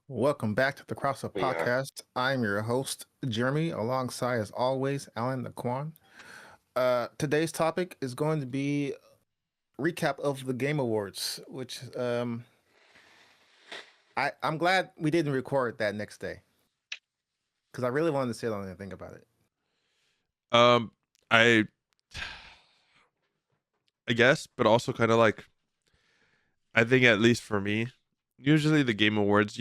Welcome back to the Cross Up We are. Podcast. I'm your host, Jeremy, alongside, as always, Alan Naquan. Today's topic is going to be recap of the Game Awards, which I'm glad we didn't record that next day because I really wanted to sit on it and think about it. Um, I I guess, but also kind of like I think at least for me, usually the Game Awards,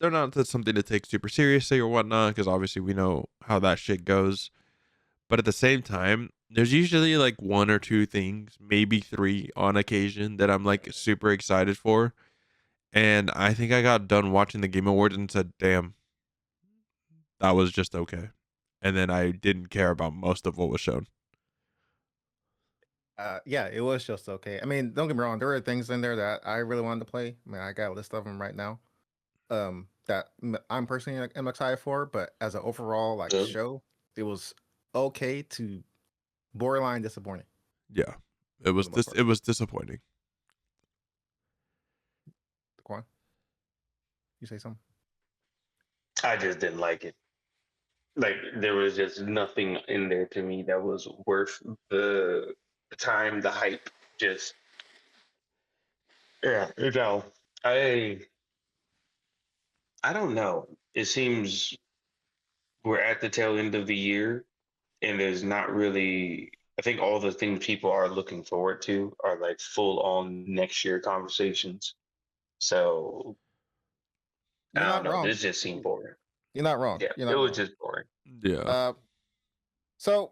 they're not something to take super seriously or whatnot, because obviously we know how that shit goes. But at the same time, there's usually like one or two things, maybe three on occasion that I'm like super excited for. And I think I got done watching the Game Awards and said, damn, that was just okay. And then I didn't care about most of what was shown. Yeah, it was just okay. I mean, don't get me wrong, there were things in there that I really wanted to play. I mean, I got a list of them right now. I'm personally am excited for, but as an overall Good. show, it was okay to borderline disappointing Yeah. for the most part. It was disappointing. Quan, you say something? I just didn't like it. Like there was just nothing in there to me that was worth the time, the hype. Just yeah, I don't know. It seems we're at the tail end of the year, and there's not really. I think all the things people are looking forward to are like full on next year conversations. So You're I don't not know. wrong. This just seemed boring. You're not wrong. Yeah, You're it not was wrong. just boring. Yeah. Uh, so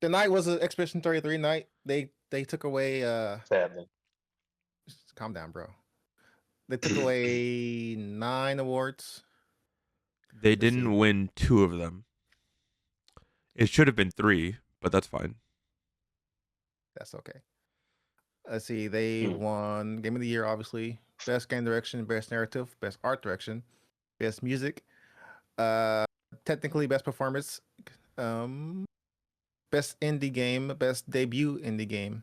the night was an Expedition 33 night. They took away. Sadly. Calm down, bro. They took away 9 awards. They Let's see. didn't win two of them. It should have been three, but that's fine. That's okay. Let's see. They Mm. won Game of the Year, obviously. Best game direction, best narrative, best art direction, best music. Uh, technically best performance. Um, best indie game, best debut indie game.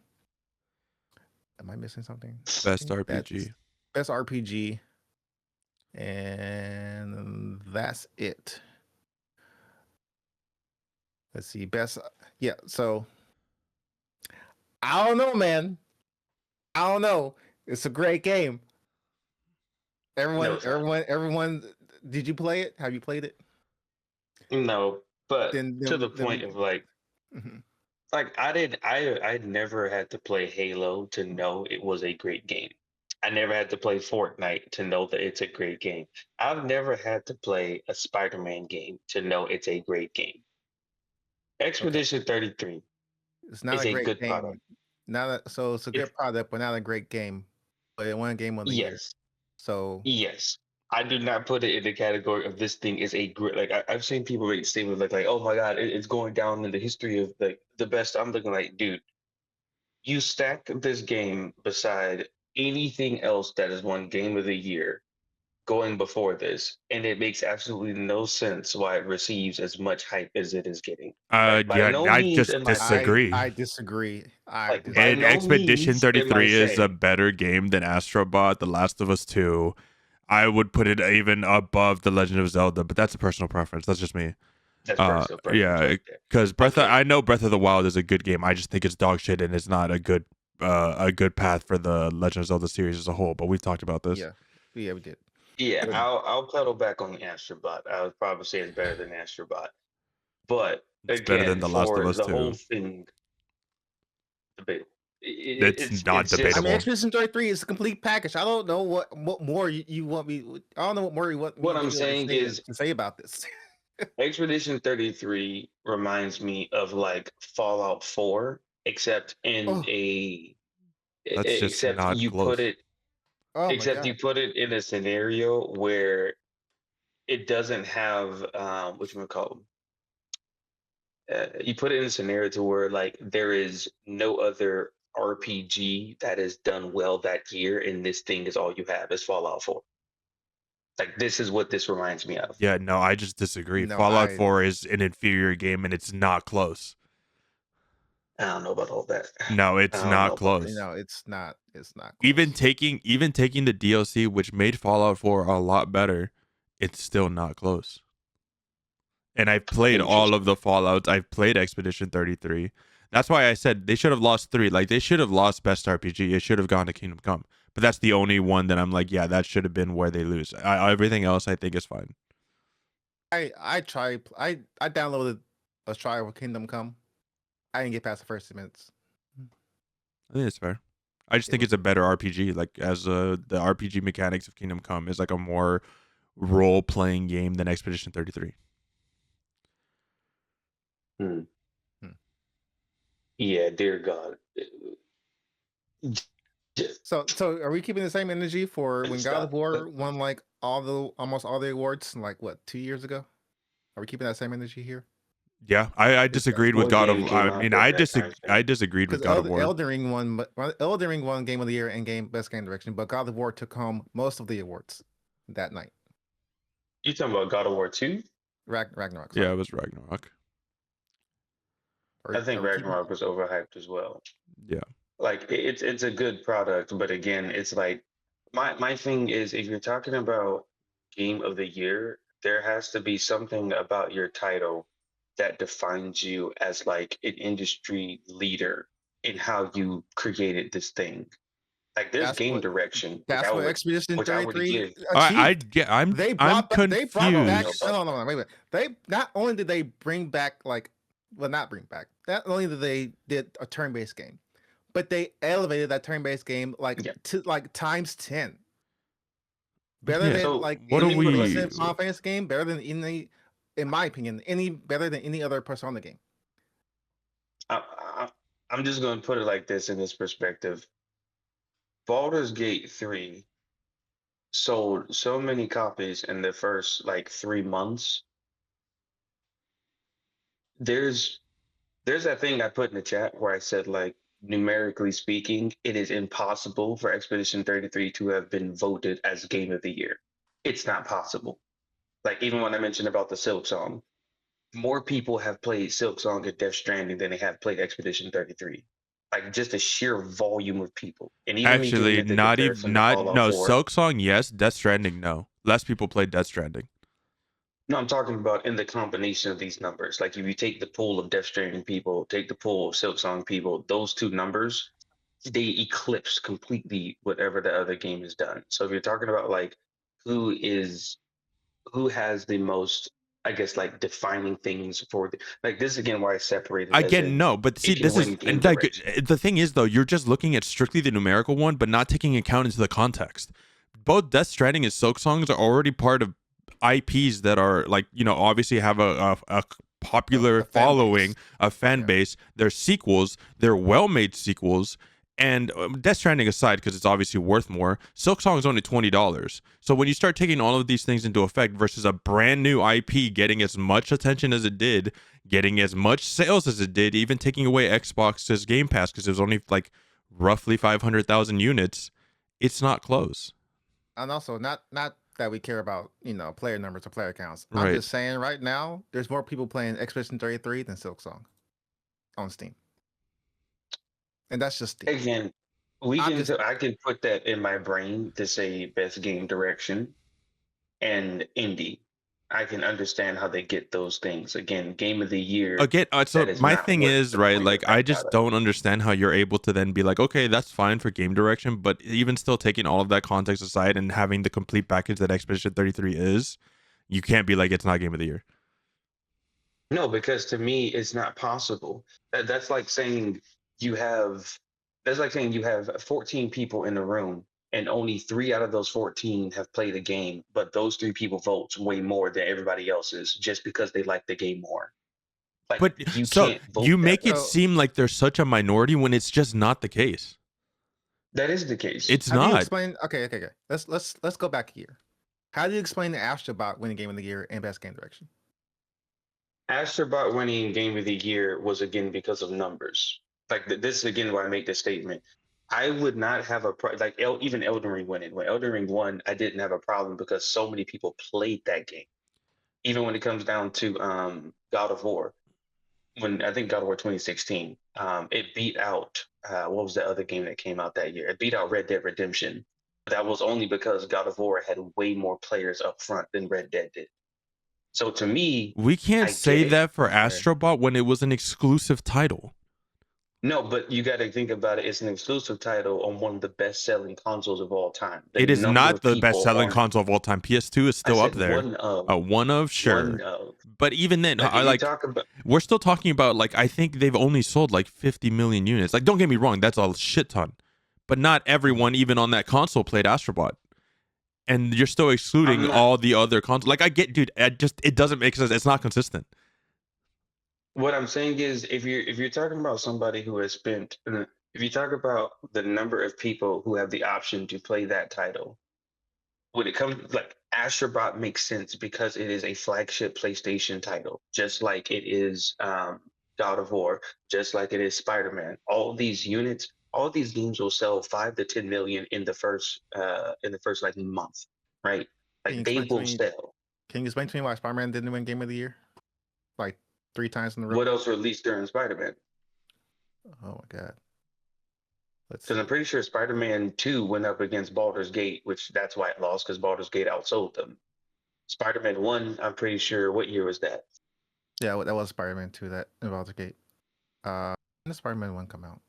Am I missing something? I Best think that's RPG. best RPG, and that's it. Let's see, best. Yeah, so I don't know, man. I don't know. It's a great game. No, it's not. Everyone. Did you play it? Have you played it? No, but Then, to the then, point then of like, mhm. I never had to play Halo to know it was a great game. I never had to play Fortnite to know that it's a great game. I've never had to play a Spider-Man game to know it's a great game. Okay, Expedition 33 it's not is a a great good product. game. So it's a If good product, but not a great game. But it won game of the year. yes, So yes. I do not put it in the category of this thing is a great like I've seen people make statements like oh my god it's going down in the history of like the best. I'm looking like dude, you stack this game beside anything else that has won game of the year going before this, and it makes absolutely no sense why it receives as much hype as it is getting. Like by Yeah, no I means just am disagree. I disagree. I like by And disagree. no Expedition means am I 33 is a saying better game than Astrobot, The Last of Us 2. I would put it even above The Legend of Zelda, but that's a personal preference. That's just me. that's personal preference Yeah, right there. because Okay. I know Breath of the Wild is a good game. I just think it's dog shit and it's not a good path for the Legend of Zelda series as a whole. But we've talked about this. Yeah, we did. Yeah, But I'll pedal back on Astrobot. I would probably say it's better than Astrobot. But It's better than again, The Last of for Us the whole 2. thing, debatable. It's not It's just I mean, debatable. Expedition 33 is a complete package. I don't know what more you want me. I don't know what more you want what me to I'm be able saying is to say about this. Expedition 33 reminds me of like Fallout 4, except in Oh, That's just not close. oh my except god. you put it in a scenario where it doesn't have what you call them. You put it in a scenario to where like there is no other RPG that is done well that year, and this thing is all you have is Fallout 4. Like this is what this reminds me of. Yeah, no, I just disagree. No, Fallout 4 is an inferior game and it's not close. I don't know about all that. No, I it's don't know not about you that. close. know, it's not close. Even taking the DLC, which made Fallout 4 a lot better, it's still not close. And I've played all of the Fallouts. I've played Expedition 33. That's why I said they should have lost 3. Like, they should have lost Best RPG. It should have gone to Kingdom Come. But that's the only one that I'm like, yeah, that should have been where they lose. Everything else I think is fine. I downloaded a trial with Kingdom Come. I didn't get past the first 2 minutes. I think it's fair. I just think it's a better RPG. Like, as the RPG mechanics of Kingdom Come is like a more role-playing game than Expedition 33. Yeah, dear God. So are we keeping the same energy for when God of Stop. War won like almost all the awards like what 2 years ago? Are we keeping that same energy here? Yeah, I disagreed with What God of game War. came I out mean, during I that time frame? disagreed with Because God of War. Elden Ring won Game of the Year and Best Game Direction, but God of War took home most of the awards that night. You talking about God of War 2? Ragnarok. Yeah, sorry. it was Ragnarok. I think Are we keeping- Ragnarok was overhyped as well. Yeah. Like it's a good product, but again, it's like my thing is if you're talking about game of the year, there has to be something about your title that defines you as like an industry leader in how you created this thing. Like there's That's game what- direction. That's what Expedition which I would 33 give. achieved. They They brought back. confused. No, wait a minute. They not only did they bring back not bring back. Not only did they did a turn-based game, but they elevated that turn-based game to like times 10. Better Yeah. than So, like what are any we- recent Final Fantasy game. Better than any, in my opinion, better than any other Persona game. I'm just going to put it like this in this perspective. Baldur's Gate 3 sold so many copies in the first like 3 months. There's that thing I put in the chat where I said like numerically speaking, it is impossible for Expedition 33 to have been voted as game of the year. It's not possible. Like even when I mentioned about the Silk Song, more people have played Silk Song and Death Stranding than they have played Expedition 33. Like just a sheer volume of people. And even when you Actually, make the not comparison even to not Fallout no 4, Silk Song. Yes, Death Stranding. No, less people played Death Stranding. No, I'm talking about in the combination of these numbers. Like if you take the pool of Death Stranding people, take the pool of Silk Song people, those two numbers, they eclipse completely whatever the other game has done. So if you're talking about like who has the most, I guess, like defining things for like this again why I separated. I as get in no, but see, can this is win game like direction. the thing is though, you're just looking at strictly the numerical one, but not taking account into the context. Both Death Stranding and Silk Songs are already part of IPs that are like, you know, obviously have a popular A fan following, base. a fan Yeah. base. They're sequels. They're well-made sequels. And Death Stranding aside, because it's obviously worth more, Silk Song is only $20. So when you start taking all of these things into effect versus a brand new IP getting as much attention as it did, getting as much sales as it did, even taking away Xbox's Game Pass because it was only like roughly 500,000 units, it's not close. And also not that we care about, player numbers or player counts. Right. I'm just saying right now, there's more people playing Expedition 33 than Silk Song on Steam. And that's just Steam. Again, I can put that in my brain to say best game direction and indie. I can understand how they get those things. Again, game of the year. Again, so that is my not thing worth is, the right, point like of I that just product. don't understand how you're able to then be like, okay, that's fine for game direction, but even still taking all of that context aside and having the complete package that Expedition 33 is, you can't be like, it's not game of the year. No, because to me, it's not possible. That's like saying you have 14 people in the room and only 3 out of those 14 have played the game, but those 3 people vote way more than everybody else's just because they like the game more. Like, But you so can't vote you that make way. it seem like there's such a minority when it's just not the case. That is the case. It's How do you not. explain? Okay. Let's go back here. How do you explain the Astrobot winning Game of the Year and Best Game Direction? Astrobot winning Game of the Year was again because of numbers. Like this is again why I make this statement. I would not have even Elden Ring winning. When Elden Ring won, I didn't have a problem because so many people played that game. Even when it comes down to God of War, when I think God of War 2016, it beat out what was the other game that came out that year? It beat out Red Dead Redemption That was only because God of War had way more players up front than Red Dead did. So to me, We can't I say get it. that for Okay. Astrobot when it was an exclusive title. No, but you got to think about it. It's an exclusive title on one of the best-selling consoles of all time. The It is number not of the people best-selling on console of all time. PS2 is I still up said there. one of One of, sure. one of. But even then, Like, I if you like talk about we're still talking about like I think they've only sold like 50 million units. Like, don't get me wrong, that's a shit ton. But not everyone, even on that console, played Astrobot. And you're still excluding I'm not- all the other consoles. Like, I get, dude, it doesn't make sense. It's not consistent. what I'm saying is, if you're talking about somebody who has spent, if you talk about the number of people who have the option to play that title, when it comes like Astrobot makes sense because it is a flagship PlayStation title, just like it is God of War, just like it is Spider-Man. All these units, all these games will sell 5 to 10 million in the first like month, right? Can you Like they explain to will me? sell. Can you explain to me why Spider-Man didn't win Game of the Year like 3 times in a row? What else released during Spider-Man? Oh my god. Let's Because see. I'm pretty sure Spider-Man 2 went up against Baldur's Gate, which that's why it lost because Baldur's Gate outsold them. Spider-Man 1, I'm pretty sure, what year was that? Yeah, that was Spider-Man 2 that involved the gate. When did Spider-Man 1 come out?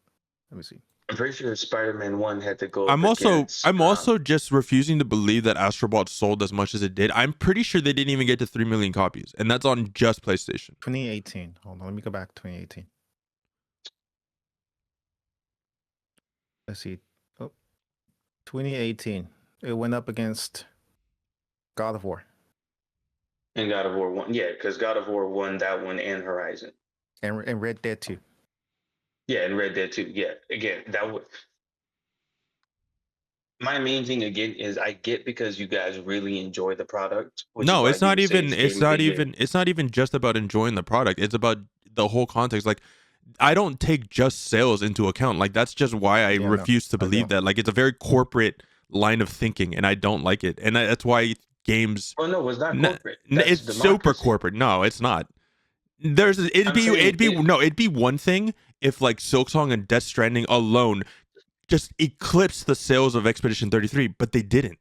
Let me see. I'm pretty sure Spider-Man 1 had to go I'm up also against, I'm also just refusing to believe that Astrobot sold as much as it did. I'm pretty sure they didn't even get to 3 million copies, and that's on just PlayStation. 2018. Hold on, let me go back to 2018. Let's see. Oh, 2018. It went up against God of War in God of War 1. Yeah, because God of War won that one and Horizon. and Red Dead 2. Yeah, and Red Dead 2. Yeah, again, that would. My main thing again is I get because you guys really enjoy the product. Which is No, why it's you not would say even Game of the Year. it's not even just about enjoying the product. It's about the whole context. Like, I don't take just sales into account. Like, that's just why I Yeah, no, refuse to I believe don't. that. Like, it's a very corporate line of thinking, and I don't like it. And that's why games Well, no, it's not N- corporate. That's it's super democracy. corporate. No, it's not. It'd I'm be saying it'd be one thing if like Silksong and Death Stranding alone just eclipsed the sales of Expedition 33, but they didn't.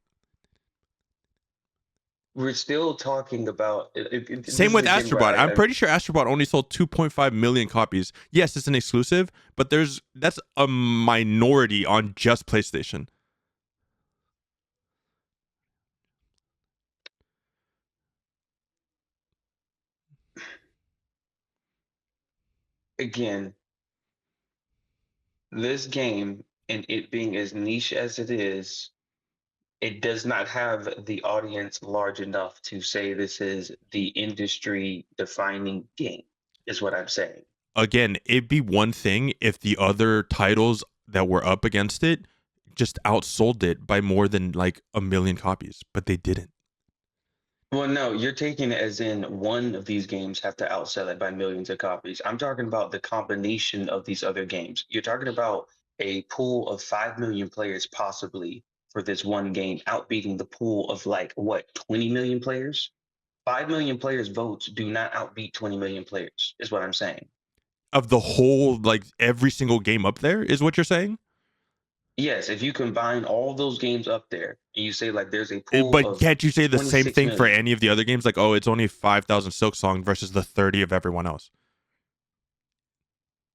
we're still talking about. This Same is with again where Astrobot. I'm pretty sure Astrobot only sold 2.5 million copies. Yes, it's an exclusive, but that's a minority on just PlayStation. again, this game and it being as niche as it is, it does not have the audience large enough to say this is the industry defining game, is what I'm saying. Again, it'd be one thing if the other titles that were up against it just outsold it by more than like a million copies, but they didn't. Well, no, you're taking it as in one of these games have to outsell it by millions of copies. I'm talking about the combination of these other games. You're talking about a pool of 5 million players possibly for this one game, outbeating the pool of like what, 20 million players? 5 million players votes do not outbeat 20 million players, is what I'm saying. Of the whole, like every single game up there, is what you're saying? Yes, if you combine all those games up there and you say like there's a pool But of can't you say the same 26 thing for million. any of the other games? Like, oh, it's only 5,000 Silksong versus the 30 of everyone else.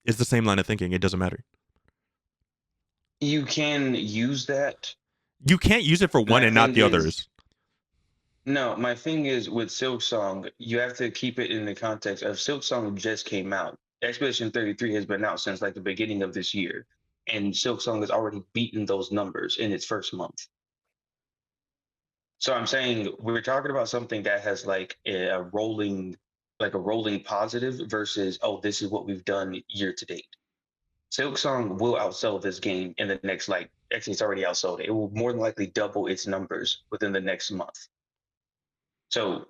It's the same line of thinking. It doesn't matter. You can use that. You can't use it for one My and not thing the is- others. No, my thing is with Silksong, you have to keep it in the context of Silksong just came out. Expedition 33 has been out since like the beginning of this year, and Silksong has already beaten those numbers in its first month. So I'm saying we're talking about something that has like a rolling positive versus, oh, this is what we've done year to date. Silksong will outsell this game in the next, like, actually, it's already outsold it. It will more than likely double its numbers within the next month. So,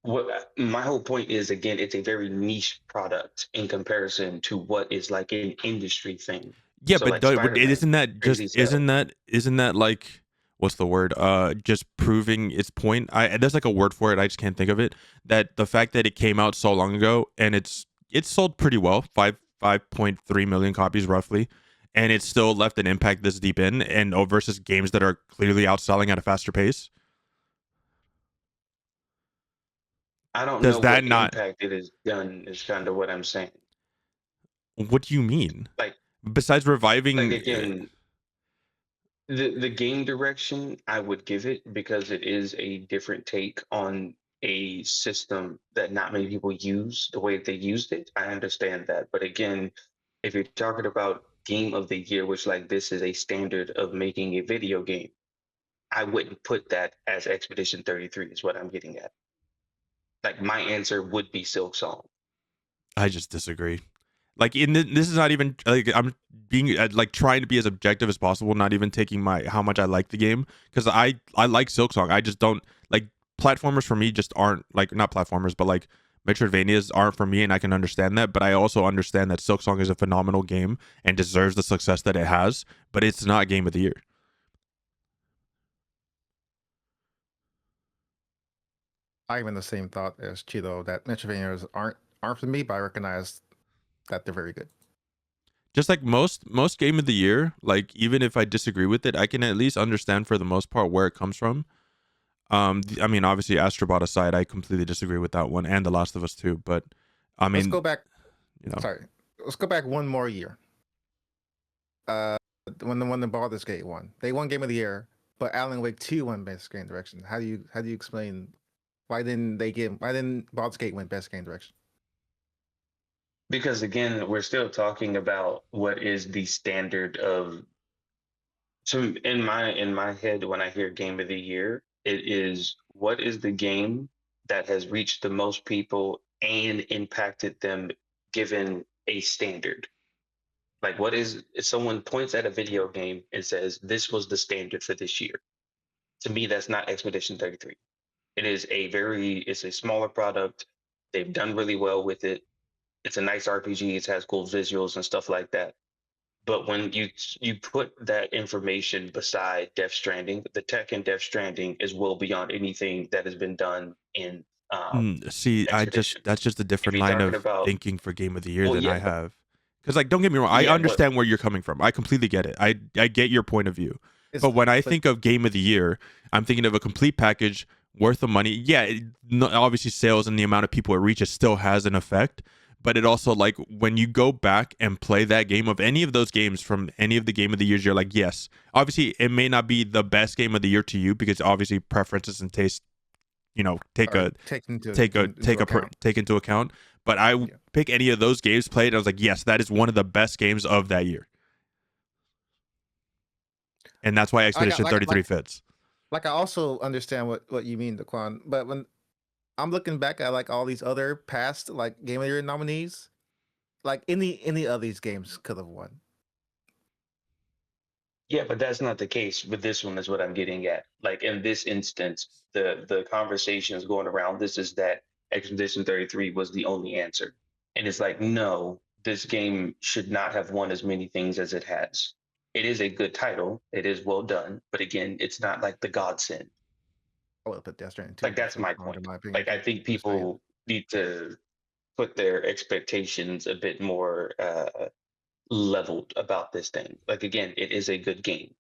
what my whole point is, again, it's a very niche product in comparison to what is like an industry thing. Yeah, So, but like Spider-Man, isn't that just crazy sales. isn't that like what's the word? Just proving its point. There's like a word for it. I just can't think of it. That the fact that it came out so long ago and it's sold pretty well, 5.3 million copies roughly, and it still left an impact this deep in, and versus games that are clearly outselling at a faster pace? I don't Does know that what not? impact it has done. Is kind of what I'm saying. What do you mean? Like Besides reviving, again, the game direction I would give it because it is a different take on a system that not many people use the way that they used it. I understand that, but again, if you're talking about game of the year, which like this is a standard of making a video game, I wouldn't put that as Expedition 33 is what I'm getting at. Like my answer would be Silk Song. I just disagree. Like this is not even like I'm being like trying to be as objective as possible, not even taking my how much I like the game, because I like Silksong. I just don't like platformers for me. Just aren't like not platformers, but like Metroidvanias aren't for me, and I can understand that. But I also understand that Silksong is a phenomenal game and deserves the success that it has. But it's not game of the year. I'm in the same thought as Cheeto that Metroidvanias aren't for me, but I recognize that they're very good. Just like most game of the year, like even if I disagree with it, I can at least understand for the most part where it comes from. I mean, obviously, Astrobot aside, I completely disagree with that one, and The Last of Us too. But I Let's mean, go back. you know, Sorry, let's go back one more year. When the Baldur's Gate won, they won Game of the Year, but Alan Wake 2 won Best Game Direction. How do you explain why didn't Baldur's Gate win Best Game Direction? Because again, we're still talking about what is the standard of. So in my head, when I hear Game of the Year, it is what is the game that has reached the most people and impacted them, given a standard. Like what is if someone points at a video game and says this was the standard for this year? To me, that's not Expedition 33. It's a smaller product. They've done really well with it. It's a nice RPG. It has cool visuals and stuff like that. But when you put that information beside Death Stranding, the tech in Death Stranding is well beyond anything that has been done in see, Expedition. that's just a If different you're line talking of about, thinking for Game of the Year well, than I yeah, but have. Because like, don't get me wrong, I yeah, but understand where you're coming from. I completely get it. I get your point of view. It's But when I but think of Game of the Year, I'm thinking of a complete package worth the money. Yeah, obviously sales and the amount of people it reaches still has an effect. But it also like when you go back and play that game of any of those games from any of the Game of the Years, you're like, yes, obviously it may not be the best Game of the Year to you because obviously preferences and taste, take are a taken take account. take into account. But I Yeah. pick any of those games played. I was like, yes, that is one of the best games of that year, and that's why I got Expedition 33 fits. like I also understand what you mean, Daquan. But when I'm looking back at like all these other past like Game of the Year nominees, like any of these games could have won. yeah, but that's not the case with this one. Is what I'm getting at. Like in this instance, the conversations going around this is that Expedition 33 was the only answer, and it's like no, this game should not have won as many things as it has. It is a good title. It is well done, but again, it's not like the godsend. I would have put Death Stranding 2 Like over that's Silk my Song, in point. my opinion. Like I think Just saying. people need to put their expectations a bit more leveled about this thing. Like again, it is a good game,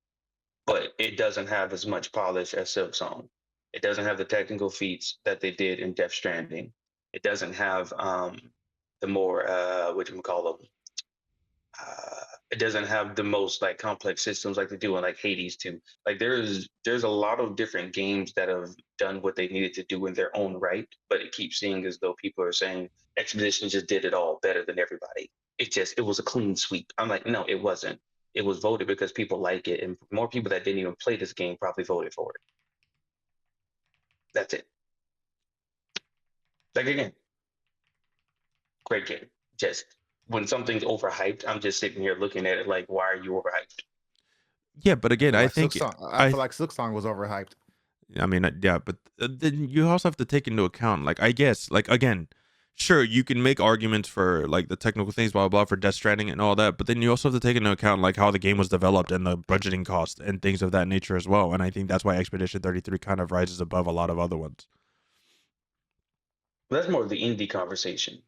but it doesn't have as much polish as Silk Song. It doesn't have the technical feats that they did in Death Stranding. It doesn't have the more what do you call them? It doesn't have the most like complex systems like they do in like Hades too. Like there's a lot of different games that have done what they needed to do in their own right, but it keeps seeming as though people are saying Expedition just did it all better than everybody. It was a clean sweep. I'm like, no, it wasn't. It was voted because people like it, and more people that didn't even play this game probably voted for it. That's it. Like again, great game. Just when something's overhyped, I'm just sitting here looking at it like, why are you overhyped? Yeah, but again, I Like Silk think Song, I feel like Silk Song was overhyped. I mean, yeah, but then you also have to take into account, like, I guess, like, again, sure, you can make arguments for, like, the technical things, blah, blah, blah, for Death Stranding and all that, but then you also have to take into account, like, how the game was developed and the budgeting cost and things of that nature as well. And I think that's why Expedition 33 kind of rises above a lot of other ones. That's more of the indie conversation.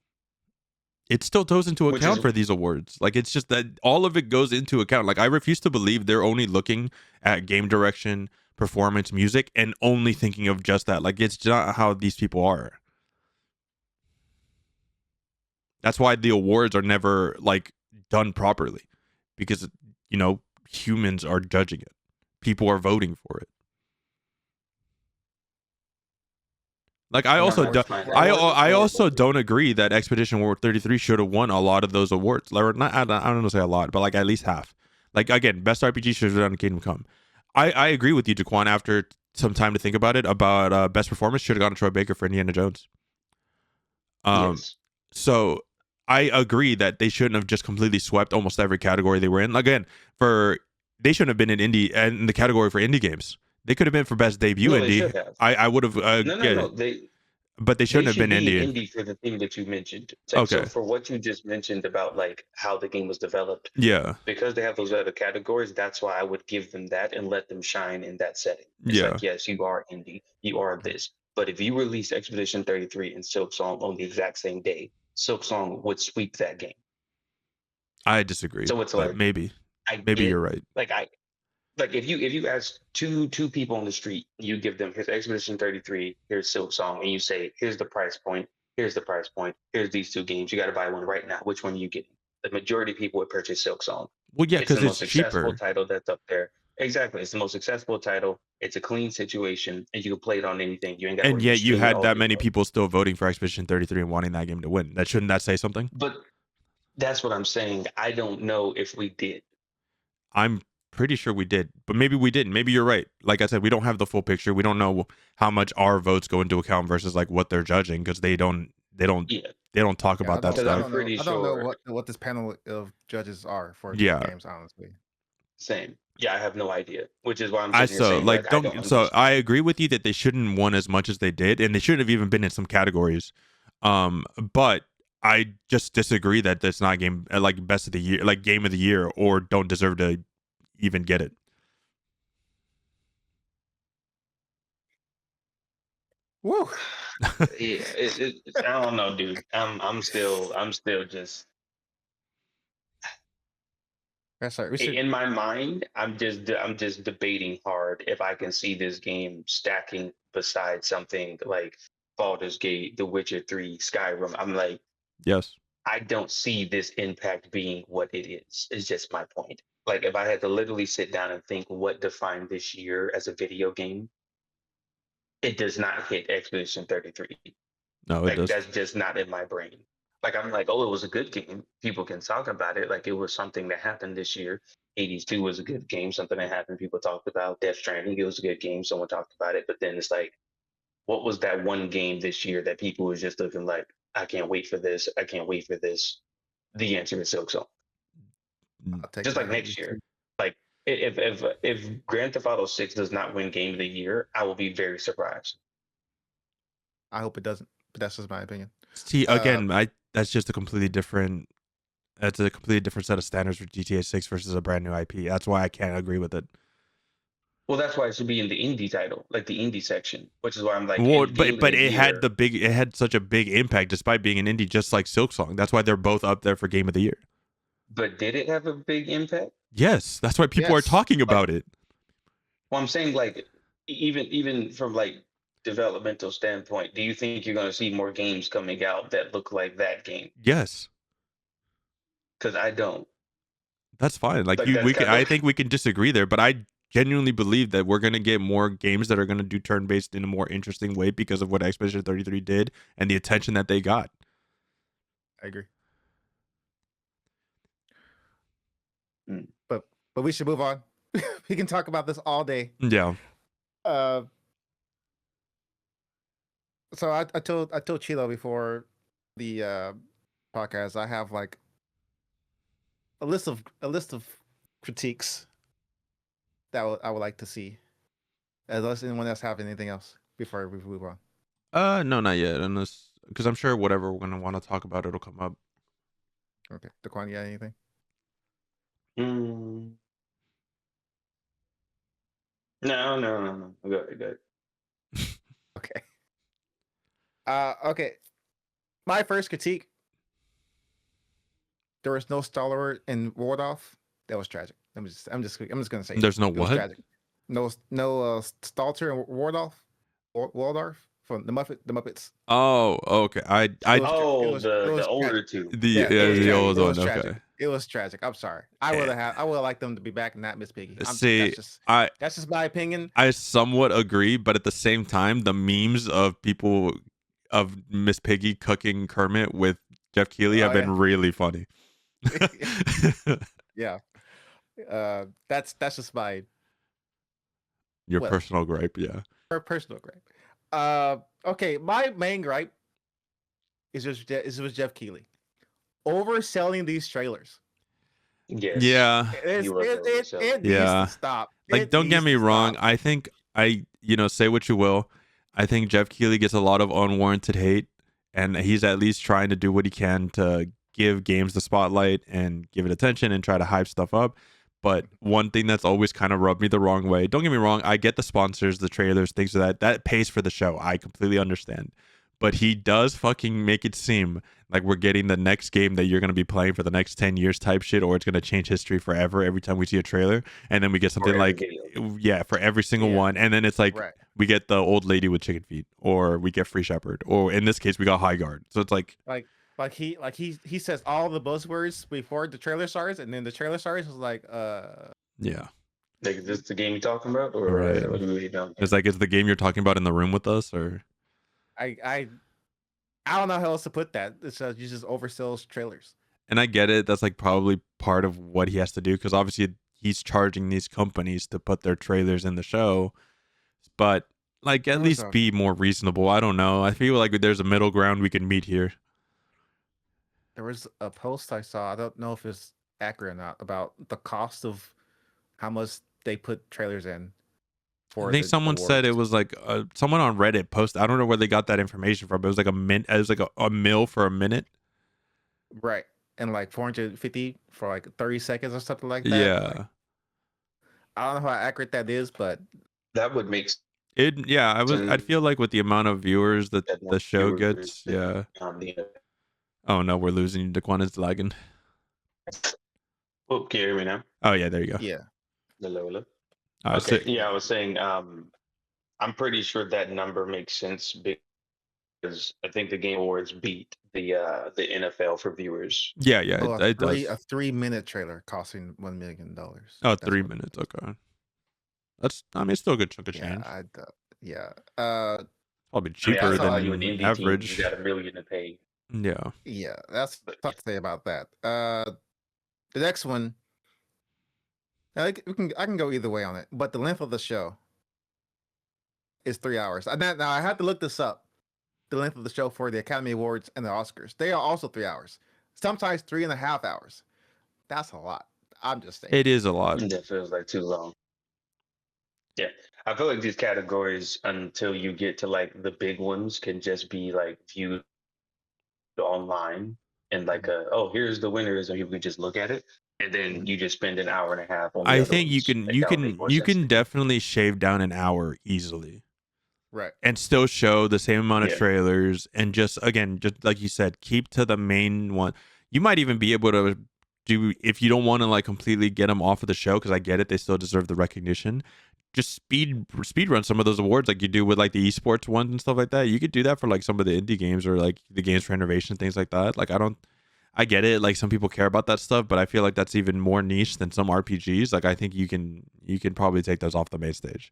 it still goes into Which account is for these awards. Like, it's just that all of it goes into account. Like, I refuse to believe they're only looking at game direction, performance, music, and only thinking of just that. Like, it's not how these people are. That's why the awards are never like done properly, because humans are judging it. People are voting for it. Like, I No, also that's do, fine. I also don't agree that Expedition War 33 should have won a lot of those awards. Like, not, I don't know, say a lot, but like at least half. Like, again, best RPG should have done Kingdom Come. I agree with you, Jaquan. After some time to think about it, about best performance should have gone to Troy Baker for Indiana Jones. Yes. So I agree that they shouldn't have just completely swept almost every category they were in. Again, they shouldn't have been in indie and in the category for indie games. They could have been for best debut No, they indie. should have. I would have No. but they They shouldn't have should been be indie. indie for the thing that you mentioned. Like, Okay. so for what you just mentioned about like how the game was developed, Yeah. because they have those other categories, that's why I would give them that and let them shine in that setting. It's Yeah. like, yes, you are indie, you are this. But if you release Expedition 33 and Silk Song on the exact same day, Silk Song would sweep that game. I disagree. So it's but like, maybe I you're right. like if you ask two people on the street, you give them here's Expedition 33, here's Silk Song, and you say here's the price point, here's these two games, you got to buy one right now. Which one are you getting? The majority of people would purchase Silk Song. Well, yeah, It's the because it's most accessible cheaper. title that's up there. Exactly, it's the most accessible title. It's a clean situation, and you can play it on anything. You ain't got. And yet you had that many people still voting for Expedition 33 and wanting that game to win. Shouldn't that say something? But that's what I'm saying. I don't know if we did. I'm pretty sure we did, but maybe we didn't. Maybe you're right. Like I said, we don't have the full picture. We don't know how much our votes go into account versus like what they're judging, because they don't talk about that I stuff. don't- pretty I don't know sure. what this panel of judges are for Yeah. games, honestly. Same. Yeah, I have no idea. Which is why I'm I sitting here saying, like I don't so understand. I agree with you that they shouldn't have won as much as they did, and they shouldn't have even been in some categories. But I just disagree that that's not game like best of the year, like game of the year, or don't deserve to even get it. Woo. Yeah, I don't know, dude. I'm still just That's right. We should, in my mind. I'm just debating hard if I can see this game stacking beside something like Baldur's Gate, The Witcher 3, Skyrim. I'm like, Yes. I don't see this impact being what it is. Is just my point. Like, if I had to literally sit down and think what defined this year as a video game, it does not hit Expedition 33. No, it Like, does. that's just not in my brain. Like, I'm like, oh, it was a good game. People can talk about it. Like, it was something that happened this year. Hades 2 was a good game, something that happened. People talked about Death Stranding. It was a good game. Someone talked about it. But then it's like, what was that one game this year that people was just looking like, I can't wait for this. I can't wait for this. The answer is Silk Song. I'll take Just that. like next year. Like, if Grand Theft Auto 6 does not win Game of the Year, I will be very surprised. I hope it doesn't, but that's just my opinion. See, again, that's just a completely different. That's a completely different set of standards for GTA 6 versus a brand new IP. That's why I can't agree with it. Well, that's why it should be in the indie title, like the indie section, which is why I'm like, Well, in Game of but the it had Year- it had such a big impact despite being an indie, just like Silk Song. That's why they're both up there for Game of the Year. But did it have a big impact? Yes, that's why people are Yes. talking about it. Well, I'm saying like even from like developmental standpoint, do you think you're going to see more games coming out that look like that game? Yes, Because I don't. that's fine. Like Like, you, that's we can. kinda- I think we can disagree there, but I genuinely believe that we're gonna get more games that are gonna do turn based in a more interesting way because of what Expedition 33 did and the attention that they got. I agree. Mm. But we should move on. We can talk about this all day. Yeah. So I told Chilo before the podcast, I have like a list of critiques that I would like to see. Unless anyone else have anything else before we move on. No, not yet. Unless, because I'm sure whatever we're gonna want to talk about, it'll come up. Okay, Daquan, you got anything? No. Good. Okay. Okay. My first critique there was no Star-Lord in Waldorf. That was tragic. I'm just gonna say There's no it was what? tragic. No Stalter and Waldorf from the Muppets. Oh, okay. It was Oh, it the was older tragic. two. Yeah, it was The tragic. old It was one. tragic. Okay. It was tragic. I'm sorry. I would liked them to be back, not Miss Piggy. See, I That's just my opinion. I somewhat agree, but at the same time, the memes of people of Miss Piggy cooking Kermit with Jeff Keighley have Oh, been really funny. Yeah. That's just my Your Well- personal gripe, yeah. personal gripe. Okay, my main gripe is with Jeff Keighley overselling these trailers. Yes. Yeah. You were very selling. It needs Yeah. to stop. Like, It don't get needs me to wrong. stop. I think say what you will. I think Jeff Keighley gets a lot of unwarranted hate, and he's at least trying to do what he can to give games the spotlight and give it attention and try to hype stuff up. But one thing that's always kind of rubbed me the wrong way, don't get me wrong, I get the sponsors, the trailers, things of that pays for the show. I completely understand. But he does fucking make it seem like we're getting the next game that you're going to be playing for the next 10 years type shit, or it's going to change history forever every time we see a trailer. And then we get something every like, video. yeah, for every single Yeah. one. And then it's like, Right. we get the old lady with chicken feet, or we get Free Shepherd, or in this case, we got High Guard. So it's like, He says all the buzzwords before the trailer starts, and then the trailer starts is like yeah. Like, is this the game you're talking about, or Right. what do we know? It's like, is the game you're talking about in the room with us, or? I don't know how else to put that. It's you just oversells trailers. And I get it. That's like probably part of what he has to do, because obviously he's charging these companies to put their trailers in the show. But like, at What was least that? be more reasonable. I don't know. I feel like there's a middle ground we can meet here. There was a post I saw. I don't know if it's accurate or not about the cost of how much they put trailers in. I think someone said it awards. was like someone on Reddit posted. I don't know where they got that information from. But it was like it was like a mil for a minute. Right, and like 450 for like 30 seconds or something like that. Yeah. Like, I don't know how accurate that is, but That would make It yeah. I'd feel like with the amount of viewers that sense. the show Viewers gets. than Yeah. on the Oh no, we're losing. Daquan is lagging. Oh, can you hear me now? Oh yeah, there you go. yeah, Hello. So- Okay. Yeah, I was saying, I'm pretty sure that number makes sense because I think the Game Awards beat the NFL for viewers. yeah, Oh, it does. a 3-minute trailer costing $1 million. Oh, That's 3 what- minutes. Okay. It's still a good chunk of Yeah, change. yeah. Probably I mean, cheaper I saw you an than indie average. team. You got $1 million to pay. Yeah. Yeah, that's But, tough to say about that. The next one, I can go either way on it, but the length of the show is 3 hours. Now I had to look this up. The length of the show for the Academy Awards and the Oscars, they are also 3 hours. Sometimes 3.5 hours. That's a lot. I'm just saying. It is a lot. That feels like too long. Yeah, I feel like these categories, until you get to like the big ones, can just be like viewed online and like here's the winners, and people can just look at it, and then you just spend an hour and a half on. The I other think you ones. can Like, you that would make can more you sense to can me. definitely shave down an hour easily Right. and still show the same amount of Yeah. trailers, and just like you said, keep to the main one. You might even be able to do, if you don't want to like completely get them off of the show, because I get it, they still deserve the recognition. Just speed run some of those awards like you do with like the esports ones and stuff like that. You could do that for like some of the indie games or like the games for innovation, things like that. Like I get it, like some people care about that stuff, but I feel like that's even more niche than some RPGs. Like I think you can probably take those off the main stage.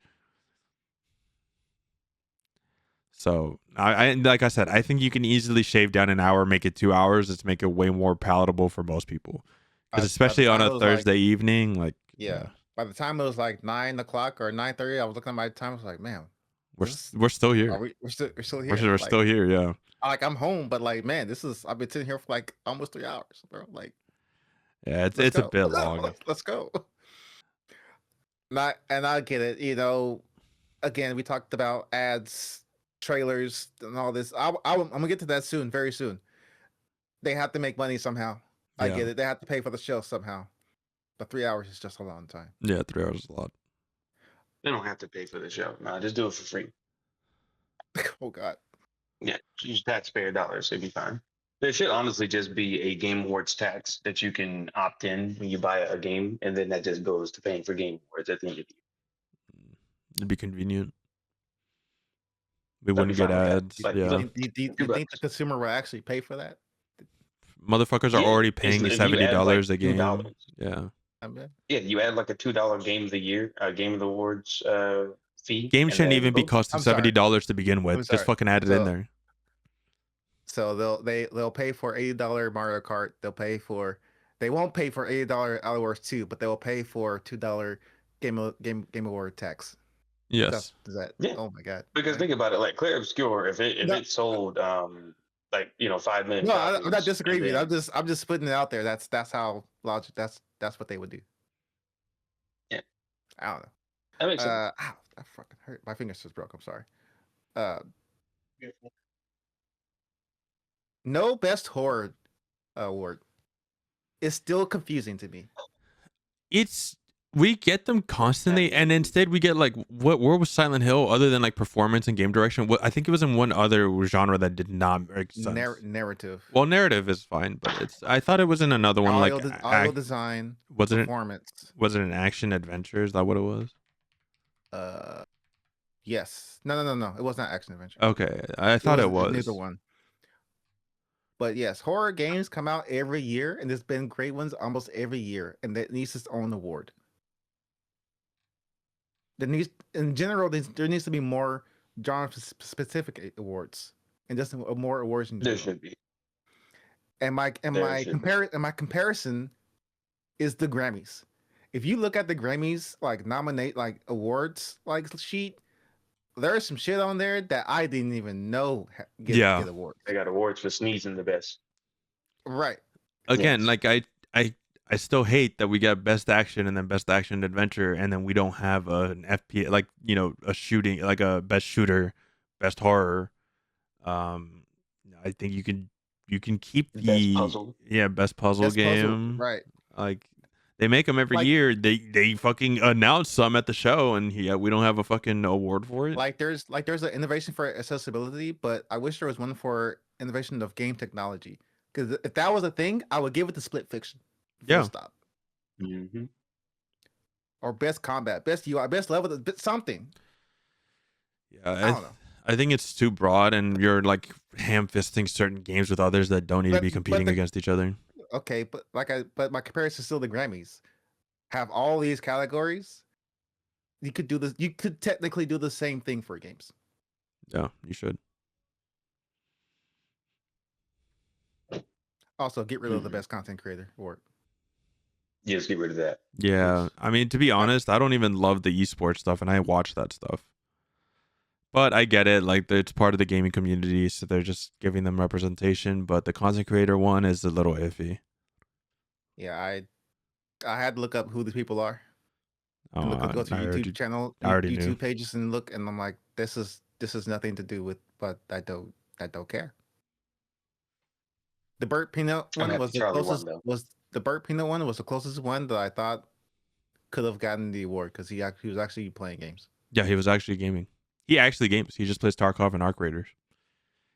So I like I said, I think you can easily shave down an hour, make it 2 hours. Let's make it way more palatable for most people, because especially on a Thursday evening, like Yeah. By the time it was like 9 o'clock or 9:30, I was looking at my time. I was like, man, we're this- we're still here. we're still here. We're still here. Yeah. Like I'm home, but like, man, I've been sitting here for like almost 3 hours, bro. Like, Yeah, it's let's a go. bit long. Let's go. And I get it. Again, we talked about ads, trailers, and all this. I'm gonna get to that soon, very soon. They have to make money somehow. I Yeah. get it. They have to pay for the show somehow. But 3 hours is just a long time. Yeah, 3 hours is a lot. They don't have to pay for the show. No, just do it for free. Oh God. Yeah, use taxpayer dollars. It'd be fine. There should honestly just be a Game Awards tax that you can opt in when you buy a game, and then that just goes to paying for Game Awards at the end of the year. It'd be convenient. We I'd be wouldn't get fine with that. ads. Like, You Yeah. look, think, do you think the $2. consumer will actually pay for that? Motherfuckers are Yeah, already it's, paying if you add like $70 a game. $2, Yeah. I mean, yeah, you add like a $2 Game of the Year, Game of the Awards fee, Games and shouldn't then even be boom. costing I'm sorry. $70 to begin with. I'm Just sorry. fucking add it in So- there. So they'll pay for $80 Mario Kart. They won't pay for $80 Hours 2, but they will pay for $2 Game Award tax. Yes. Is that? Yeah. Oh my god. Because think about it, like Claire Obscure, if No. it sold 5 million. No, I'm not copies, disagreeing with and you. then- I'm just putting it out there. That's how logic. That's what they would do. Yeah. I don't know. that makes sense. Ow, that fucking hurt. My fingers just broke. I'm sorry. No best horror award. It's still confusing to me. We get them constantly, and instead we get like where was Silent Hill other than like performance and game direction? I think it was in one other genre that did not make sense. Narrative. Well, narrative is fine, but I thought it was in another one Audio, like audio design. was it Performance. was it an action adventure? Is that what it was? Yes. No. It was not action adventure. Okay, I thought it was. Neither one. But yes, horror games come out every year, and there's been great ones almost every year, and that needs its own award. In general, there needs to be more genre-specific awards, and just more awards in There general. should be. And my should be. comparison is the Grammys. If you look at the Grammys nominate awards sheet, there's some shit on there that I didn't even know get awards. They got awards for sneezing the best. Right. Again, Yes. like I still hate that we get best action and then best action adventure, and then we don't have an FP a shooting like a best shooter, best horror. I think you can keep the Best puzzle. best puzzle Best puzzle, game. right. Like they make them every year. They fucking announce some at the show, and we don't have a fucking award for it. There's an innovation for accessibility, but I wish there was one for innovation of game technology. Because if that was a thing, I would give it to Split Fiction. Yeah. Stop. Mm-hmm. Or best combat, best UI, best level, something. Yeah, I don't know. I think it's too broad, and you're like ham fisting certain games with others that don't need to be competing against each other. Okay, but but my comparison is still the Grammys. Have all these categories. You could do this. You could technically do the same thing for games. Yeah, you should. Also, get rid of the best content creator award. Just get rid of that. Yeah, I mean, to be honest, I don't even love the esports stuff, and I watch that stuff. But I get it, like it's part of the gaming community, so they're just giving them representation. But the content creator one is a little iffy. Yeah, I had to look up who the people are. Oh, Go to I already- YouTube channel, I already YouTube knew. pages, and look, and I'm like, this is nothing to do with, but I don't care. The Burt Peanut I'm one happy was the Charlie won, closest. though. The Burt Peanut one was the closest one that I thought could have gotten the award because he was actually playing games. Yeah, he was actually gaming. He actually games. He just plays Tarkov and Arc Raiders.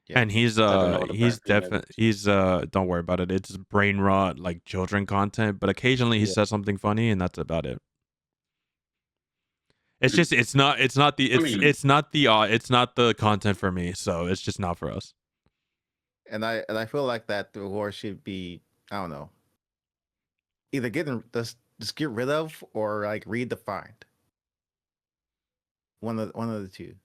Yeah. And he's I don't know what a he's Brad Pitt definitely is. don't worry about it. It's brain rot like children content, but occasionally he Yeah. says something funny, and that's about it. It's just it's not the content for me, so it's just not for us. And I feel like that the award should be, I don't know, either just get rid of or redefined. One of the two.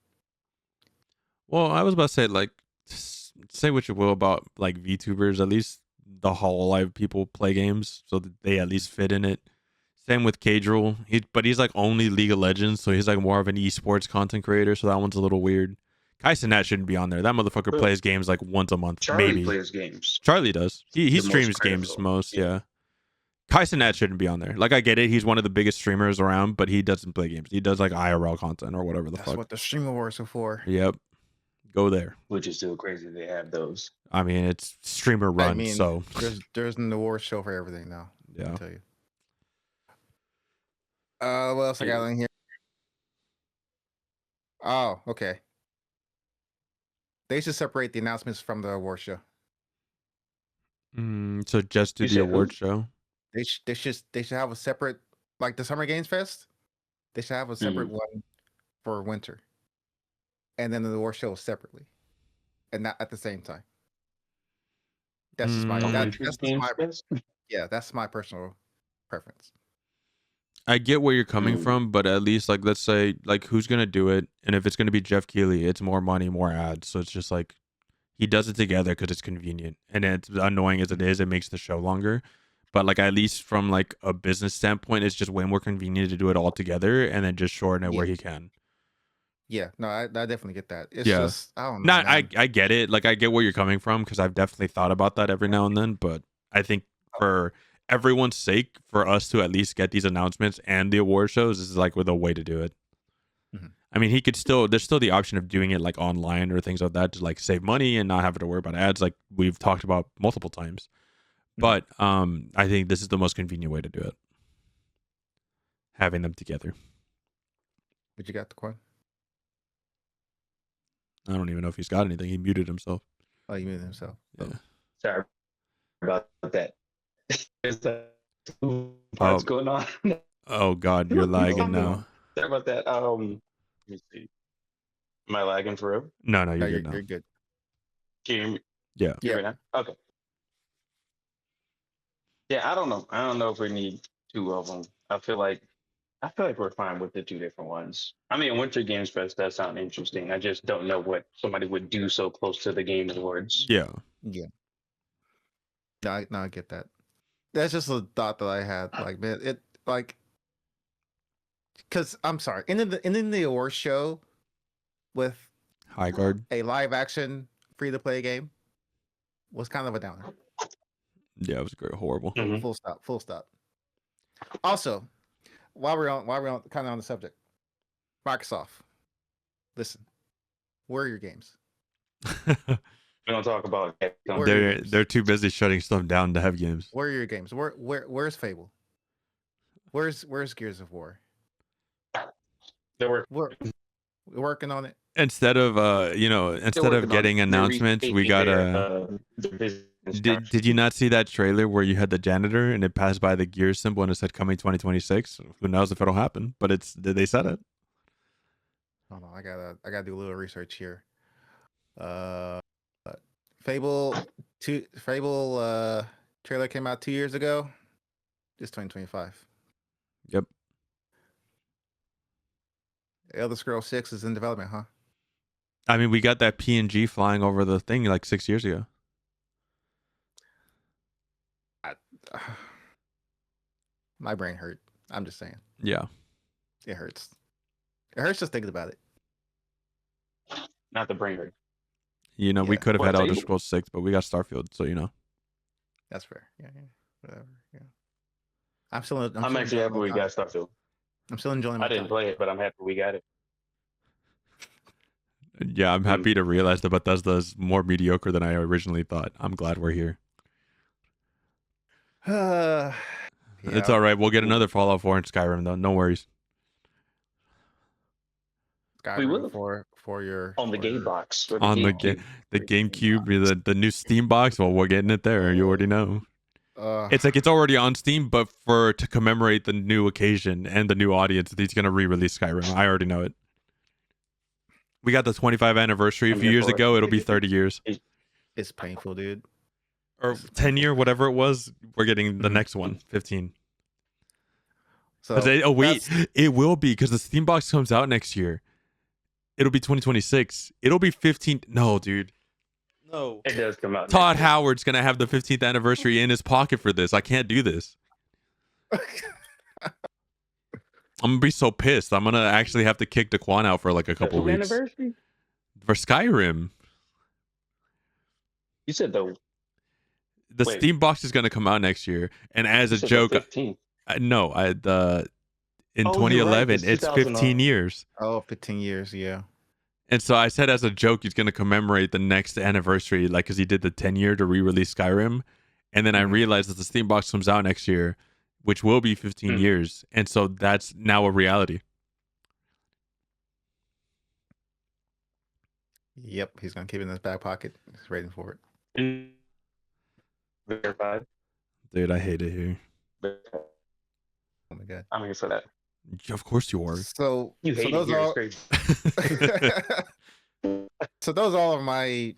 Well, I was about to say like say what you will about like VTubers, at least the Hololive people play games, so that they at least fit in it. Same with Cadril. But he's like only League of Legends, so he's like more of an esports content creator, so that one's a little weird. Kai Cenat shouldn't be on there. That motherfucker Well, plays games like once a month, Charlie maybe. plays games. Charlie does. He The most streams games critical. most, Yeah. yeah. Kai Cenat shouldn't be on there. Like I get it, he's one of the biggest streamers around, but he doesn't play games. He does like IRL content or whatever the That's fuck. what the stream awards are for. Yep. Go there. Which is still crazy they have those. I mean, it's streamer run, I mean, so there's an award show for everything now. yeah. I'll tell you. What else I got in here? Oh, okay. They should separate the announcements from the award show. So just do You the said who? award show. They should have a separate, like the Summer Games Fest. They should have a separate one for winter, and then the award show separately, and not at the same time. That's just my A Mm, that, Winter that's just Games my Fest? yeah. That's my personal preference. I get where you're coming Mm. from, but at least like let's say like who's gonna do it, and if it's gonna be Jeff Keighley, it's more money, more ads. So it's just like he does it together because it's convenient, and it's annoying as it is, it makes the show longer. But like at least from like a business standpoint, it's just way more convenient to do it all together and then just shorten it where he can. Yeah, no, I definitely get that. It's Yeah. just I don't know, Not man. I get it. Like I get where you're coming from because I've definitely thought about that every now and then. But I think for everyone's sake, for us to at least get these announcements and the award shows, this is like with a way to do it. Mhm. I mean, he could still. There's still the option of doing it like online or things like that to like save money and not having to worry about ads, like we've talked about multiple times. But I think this is the most convenient way to do it. Having them together. But you got the Quan? I don't even know if he's got anything. He muted himself. Oh, you muted himself. Yeah. Sorry about that. There's two parts going on. Oh God, you're lagging now. Sorry about that. Let me see. Am I lagging for real? No, No, you're good now. you're good. Can you hear me? Yeah. Hear me now? Okay. Yeah, I don't know. I don't know if we need two of them. I feel like we're fine with the two different ones. I mean, Winter Games Fest does sound interesting. I just don't know what somebody would do so close to the Game Awards. Yeah. Yeah. No, I get that. That's just a thought that I had. Like, man, it like because I'm sorry, ending the award show with High guard. a live action free to play game was kind of a downer. Yeah, it was great. Horrible. Mhm. Full stop. Full stop. Also, while we're on kind of on the subject, Microsoft, listen, where are your games? We don't talk about that. Where are your games? They're too busy shutting stuff down to have games. Where are your games? Where's Fable? Where's Gears of War? They were We're working on it. Instead of instead of getting announcements, we got a. Did you not see that trailer where you had the janitor and it passed by the Gears symbol and it said coming 2026? Who knows if it'll happen? But they said it. Hold on, I gotta do a little research here. Fable trailer came out 2 years ago. It's 2025. Yep. Elder Scrolls 6 is in development, huh? I mean, we got that PNG flying over the thing like 6 years ago. My brain hurt. I'm just saying. Yeah. It hurts. It hurts just thinking about it. not the brain hurt. We Yeah. could have What, had Elder Fable? Scrolls 6, but we got Starfield, so That's fair. Yeah. Whatever. Yeah. I'm still I'm actually enjoying happy my we time. got Starfield. I'm still enjoying my I didn't time. play it, but I'm happy we got it. Yeah, I'm happy to realize that Bethesda's more mediocre than I originally thought. I'm glad we're here. It's all right. We'll get another Fallout 4 and Skyrim though. No worries. We will. Skyrim for your On the for game your- box. Or the On the GameCube. the GameCube, the new Steam box. Well, we're getting it there. You already know. It's like it's already on Steam, but to commemorate the new occasion and the new audience, he's gonna re-release Skyrim. I already know it. We got the 25th anniversary a I'm few here years for it. ago. It'll be 30 years it's painful, dude. or 10 year, whatever it was. We're getting the Mhm. next one, 15. So Wait, that's- it will be because the Steam box comes out next year. It'll be 2026. It'll be 15. No, dude. No. It does come out. Todd next year. Howard's gonna have the 15th anniversary in his pocket for this. I can't do this. I'm gonna be so pissed. I'm gonna actually have to kick Daquan out for like a couple Who weeks anniversary? for Skyrim. You said the Wait. Steam box is gonna come out next year, and as you a said joke, the 15th. in Oh, you're right. 2011, It's it's 15 years. 15 years, yeah. And so I said as a joke, he's going to commemorate the next anniversary, like, because he did the 10 year to re-release Skyrim. And then I Mhm. realized that the Steam box comes out next year, which will be 15 Mhm. years. And so that's now a reality. Yep, he's gonna keep it in his back pocket. He's waiting for it. And Verified. Dude, I hate it here. Verified. Oh my god. I'm here for that. Of course you are. So You hate it those here. are It's crazy. so those are all of my, I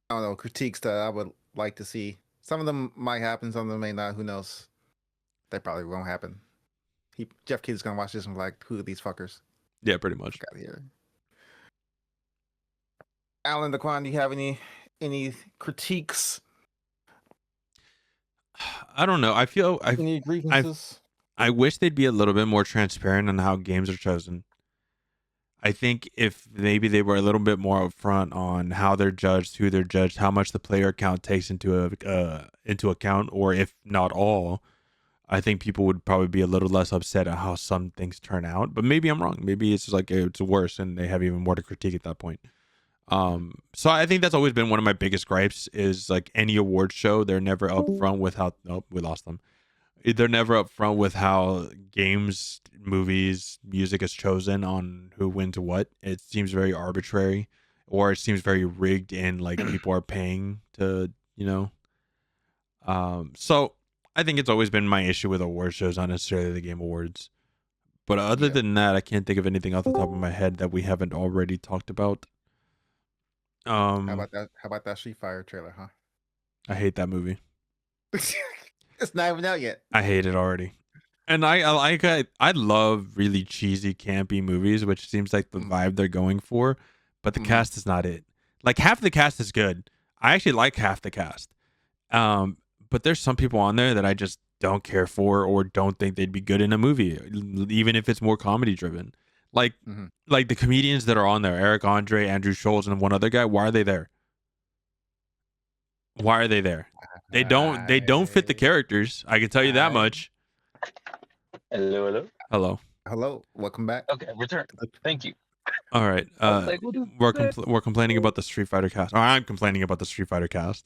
don't know, critiques that I would like to see. Some of them might happen, some of them may not. Who knows? They probably won't happen. Jeff Keighley's gonna watch this and be like, who are these fuckers? Yeah, pretty much. Got here. Alan Daquan, do you have any critiques? I don't know. Any grievances? I wish they'd be a little bit more transparent on how games are chosen. I think if maybe they were a little bit more upfront on how they're judged, who they're judged, how much the player count takes into account, or if not all, I think people would probably be a little less upset at how some things turn out. But maybe I'm wrong. Maybe it's just like it's worse, and they have even more to critique at that point. So I think that's always been one of my biggest gripes is like any award show, they're never upfront with how. Oh, we lost them. They're never upfront with how games, movies, music is chosen on who wins what. It seems very arbitrary, or it seems very rigged, and like people are paying to, So I think it's always been my issue with award shows, not necessarily the Game Awards. But other than that, I can't think of anything off the top of my head that we haven't already talked about. How about that? How about that Street Fighter trailer, huh? I hate that movie. It's not even out yet. I hate it already. And I love really cheesy, campy movies, which seems like the vibe they're going for. But the cast is not it. Like half the cast is good. I actually like half the cast. But there's some people on there that I just don't care for or don't think they'd be good in a movie, even if it's more comedy driven. Like the comedians that are on there, Eric Andre, Andrew Schultz, and one other guy. Why are they there? Why are they there? They don't fit the characters. I can tell you that much. Hello. Hello. Welcome back. Okay, return. Thank you. All right. We're complaining about the Street Fighter cast. Or I'm complaining about the Street Fighter cast.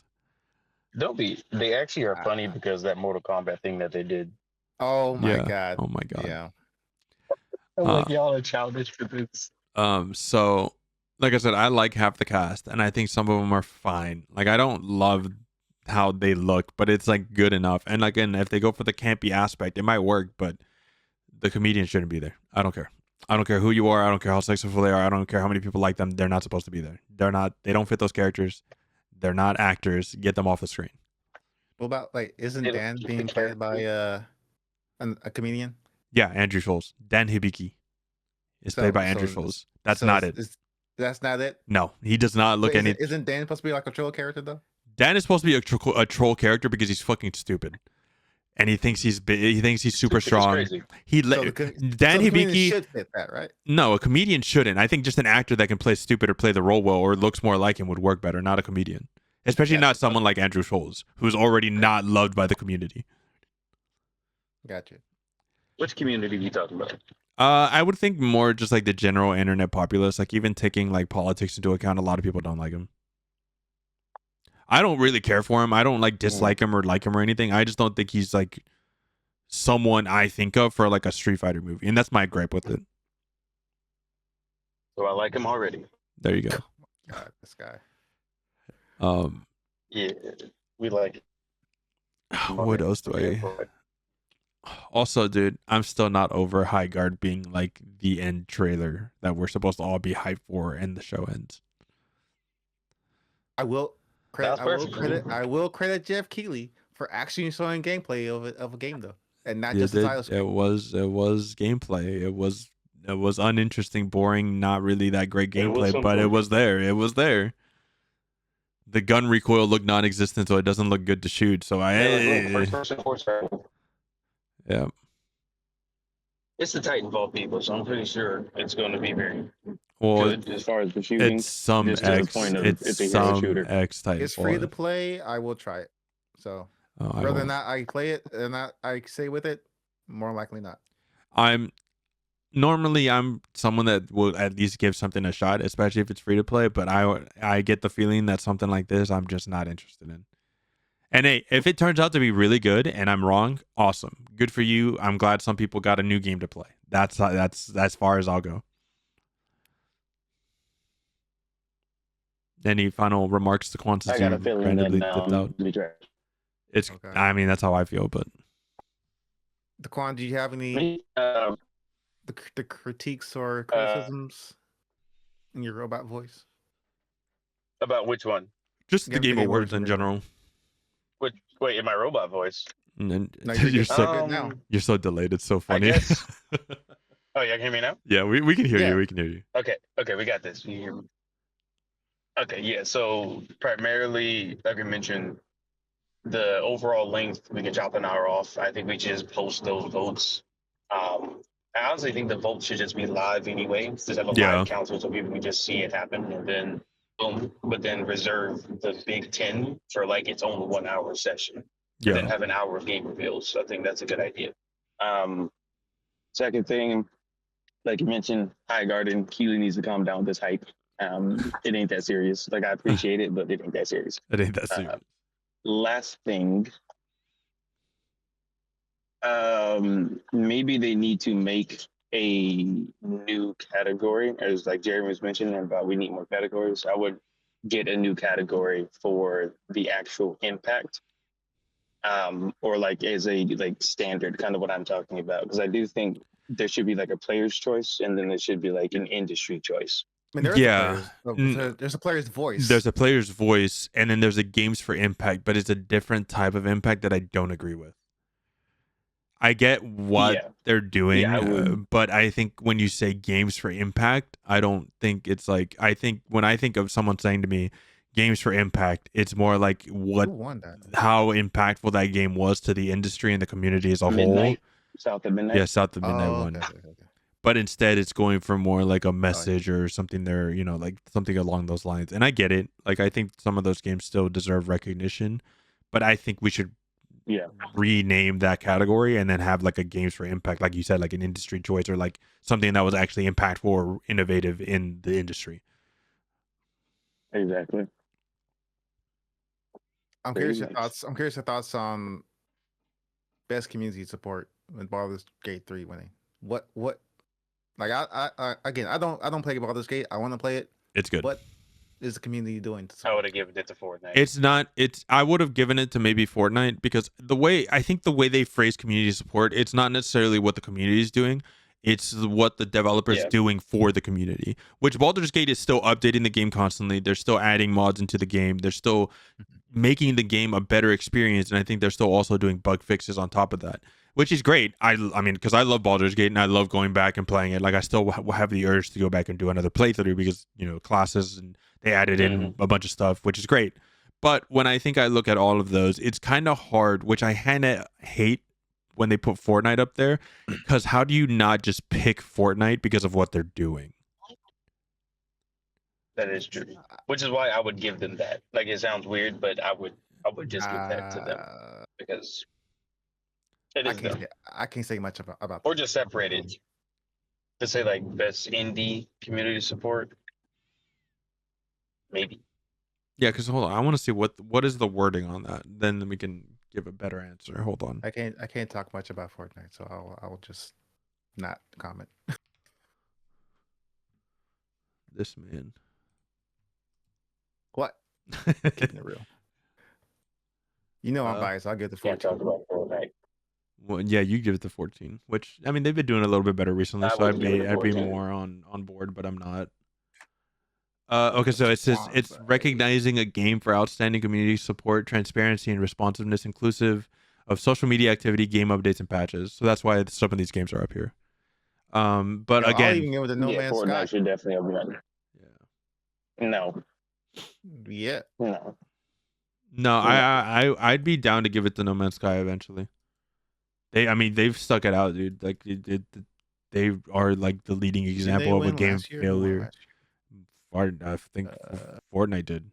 Don't be. They actually are funny because that Mortal Kombat thing that they did. Oh my god. Oh my god. Yeah. I'm like, y'all are childish for this. So like I said, I like half the cast, and I think some of them are fine. Like I don't love how they look, but it's like good enough. And again, if they go for the campy aspect, it might work, but the comedians shouldn't be there. I don't care. I don't care who you are. I don't care how successful they are. I don't care how many people like them. They're not supposed to be there. They don't fit those characters. They're not actors. Get them off the screen. What about isn't Dan being played by a comedian? Yeah, Andrew Schultz. Dan Hibiki is played by Andrew Schultz. That's not it. That's not it? No, he does not look any. Isn't Dan supposed to be like a troll character though? Dan is supposed to be a troll character because he's fucking stupid, and he thinks he's super strong. Dan Hibiki should fit that, right? No, a comedian shouldn't. I think just an actor that can play stupid or play the role well or looks more like him would work better. Not a comedian, especially not someone like Andrew Schultz, who's already not loved by the community. Gotcha. Which community are you talking about? I would think more just like the general internet populace. Like even taking like politics into account, a lot of people don't like him. I don't really care for him. I don't like dislike him or like him or anything. I just don't think he's like someone I think of for like a Street Fighter movie, and that's my gripe with it. So I like him already. There you go. God, this guy. Yeah, we like it. What else do I? Also, dude, I'm still not over High Guard being like the end trailer that we're supposed to all be hyped for, and the show ends. I will credit Jeff Keighley for actually showing gameplay of a game though, and not just a title screen. It was gameplay. It was uninteresting, boring, not really that great gameplay, but it was there. It was there. The gun recoil looked non-existent, so it doesn't look good to shoot. So yeah. It's the Titanfall people, so I'm pretty sure it's going to be very good as far as the shooting. It's some X. It's a some shooter. X Titanfall. It's free to play. I will try it. So whether or not I play it and not I stay with it, more likely not. I'm someone that will at least give something a shot, especially if it's free to play. But I get the feeling that something like this, I'm just not interested in. And hey, if it turns out to be really good and I'm wrong, awesome. Good for you. I'm glad some people got a new game to play. That's as far as I'll go. Any final remarks to Quantum? I got a feeling that dipped out? It's. Okay. I mean, that's how I feel. But Daquan, do you have any Me, the critiques or Uh, criticisms in your robot voice? about which one? just the Game Awards in original. general. Which wait, in my robot voice. And then No, you're you're good. so Good now. you're so delayed. It's so I funny. guess. Oh, yeah, can you hear me now? Yeah, we can hear Yeah. you. We can hear you. Okay, we got this. You hear me? Okay, yeah. So primarily, like I mentioned, the overall length we can chop an hour off. I think we should just post those votes. I honestly think the vote should just be live anyway. Just have a Yeah. live council so people can just see it happen, and then boom. But then reserve the Big 10 for like its own 1 hour session. And then Yeah. have an hour of game reveals. So I think that's a good idea. Second thing, like you mentioned, High Garden, Keely needs to calm down with this hype. It ain't that serious. Like I appreciate it, but it ain't that serious. It ain't that serious. Last thing, maybe they need to make a new category, as like Jeremy was mentioning about we need more categories. I would get a new category for the actual impact, or like as a like standard, kind of what I'm talking about, because I do think there should be like a player's choice, and then there should be like an industry choice. I mean, there is Yeah. there's a player's voice. There's a player's voice, and then there's a games for impact, but it's a different type of impact that I don't agree with. I get what Yeah. they're doing, Yeah, I would. but I think when you say games for impact, I don't think it's like, I think when I think of someone saying to me games for impact, it's more like Who won that? how impactful that game was to the industry and the community as a Midnight, South of Midnight. whole. Yeah, South of Midnight Oh, one. okay. But instead it's going for more like Oh, a message or something there, like something along those lines. And I get it. Like I think some of those games still deserve recognition, but I think we should Yeah. rename that category and then have like a games for impact, like you said, like an industry choice or like something that was actually impactful or innovative in the industry. Exactly. I'm Very curious your nice. thoughts. I'm curious your thoughts on best community support with Baldur's Gate 3 winning. What like I again I don't play Baldur's Gate. I want to play it. It's good. What is the community doing to I support? would have given it to Fortnite. It's not. I would have given it to maybe Fortnite because I think the way they phrase community support, it's not necessarily what the community is doing. It's what the developers Yeah. doing for the community. Which Baldur's Gate is still updating the game constantly. They're still adding mods into the game. They're still making the game a better experience, and I think they're still also doing bug fixes on top of that, which is great. I mean, because I love Baldur's Gate and I love going back and playing it. Like I still have the urge to go back and do another playthrough because classes and they added in a bunch of stuff, which is great. But when I think I look at all of those, it's kind of hard, which I kind of hate when they put Fortnite up there, because how do you not just pick Fortnite because of what they're doing? That is true. Which is why I would give them that. Like it sounds weird, but I would just give that to them because it is them. I can't say much about Or that. just separate it. To say like best indie community support. Maybe. Yeah, because hold on, I want to see what is the wording on that. Then we can give a better answer. Hold on. I can't talk much about Fortnite, so I will just not comment. This man. What? Keeping it real. I'm biased. I'll give the Can't 14. talk about Fortnite. Well, yeah, you give it the 14, which I mean they've been doing a little bit better recently, I so would give it a I'd be 14. more on board, but I'm not. Okay, so it says it's Response. recognizing a game for outstanding community support, transparency, and responsiveness, inclusive of social media activity, game updates, and patches. So that's why some of these games are up here. But I'll again, even go with the No Man's Fortnite Sky. should definitely have one. yeah. No. Yeah. No. No, I'd be down to give it to No Man's Sky eventually. They've stuck it out, dude. Like they are like the leading Didn't they example of a win game last year? Who won failure. last year? I think Fortnite did.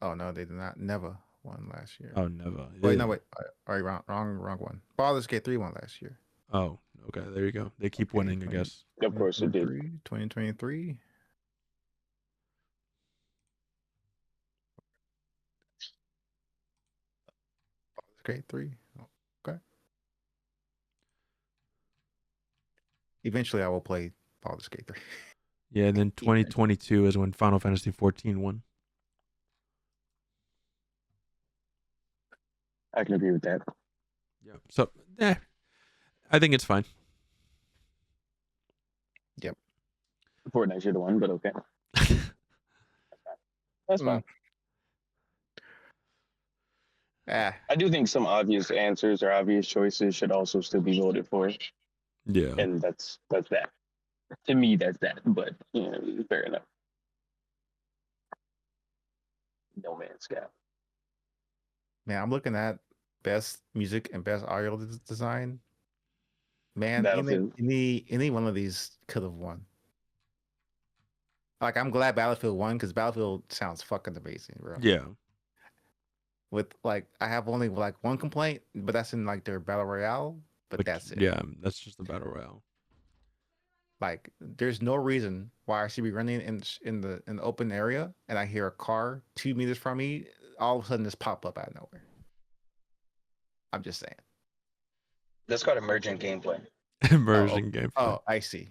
Oh no, they did not. Never won last year. Oh, never. Wait, Yeah. no, wait. All right, wrong one. Baldur's Gate 3 won last year. Oh, okay. There you go. They keep Okay, winning, I guess. Of course it did. 2023. Baldur's Gate 3. Okay. Eventually, I will play Baldur's Gate 3. Yeah, and then 2022 is when Final Fantasy 14 won. I can agree with that. Yeah. So, I think it's fine. Fortnite should have won, but okay. That's fine. Ah, I do think some obvious answers or obvious choices should also still be voted for, Yeah. and that's that. To me, that's that. But fair enough. No Man's Sky. man, I'm looking at best music and best audio design. Man, Battlefield. any one of these could have won. Like, I'm glad Battlefield won because Battlefield sounds fucking amazing, bro. Yeah. With like, I have only like one complaint, but that's in like their battle royale. But that's it. Yeah, that's just the battle royale. Like, there's no reason why I should be running in the open area and I hear a car 2 meters from me, all of a sudden just pop up out of nowhere. I'm just saying. That's called emergent gameplay. Immersion gameplay. Oh, I see.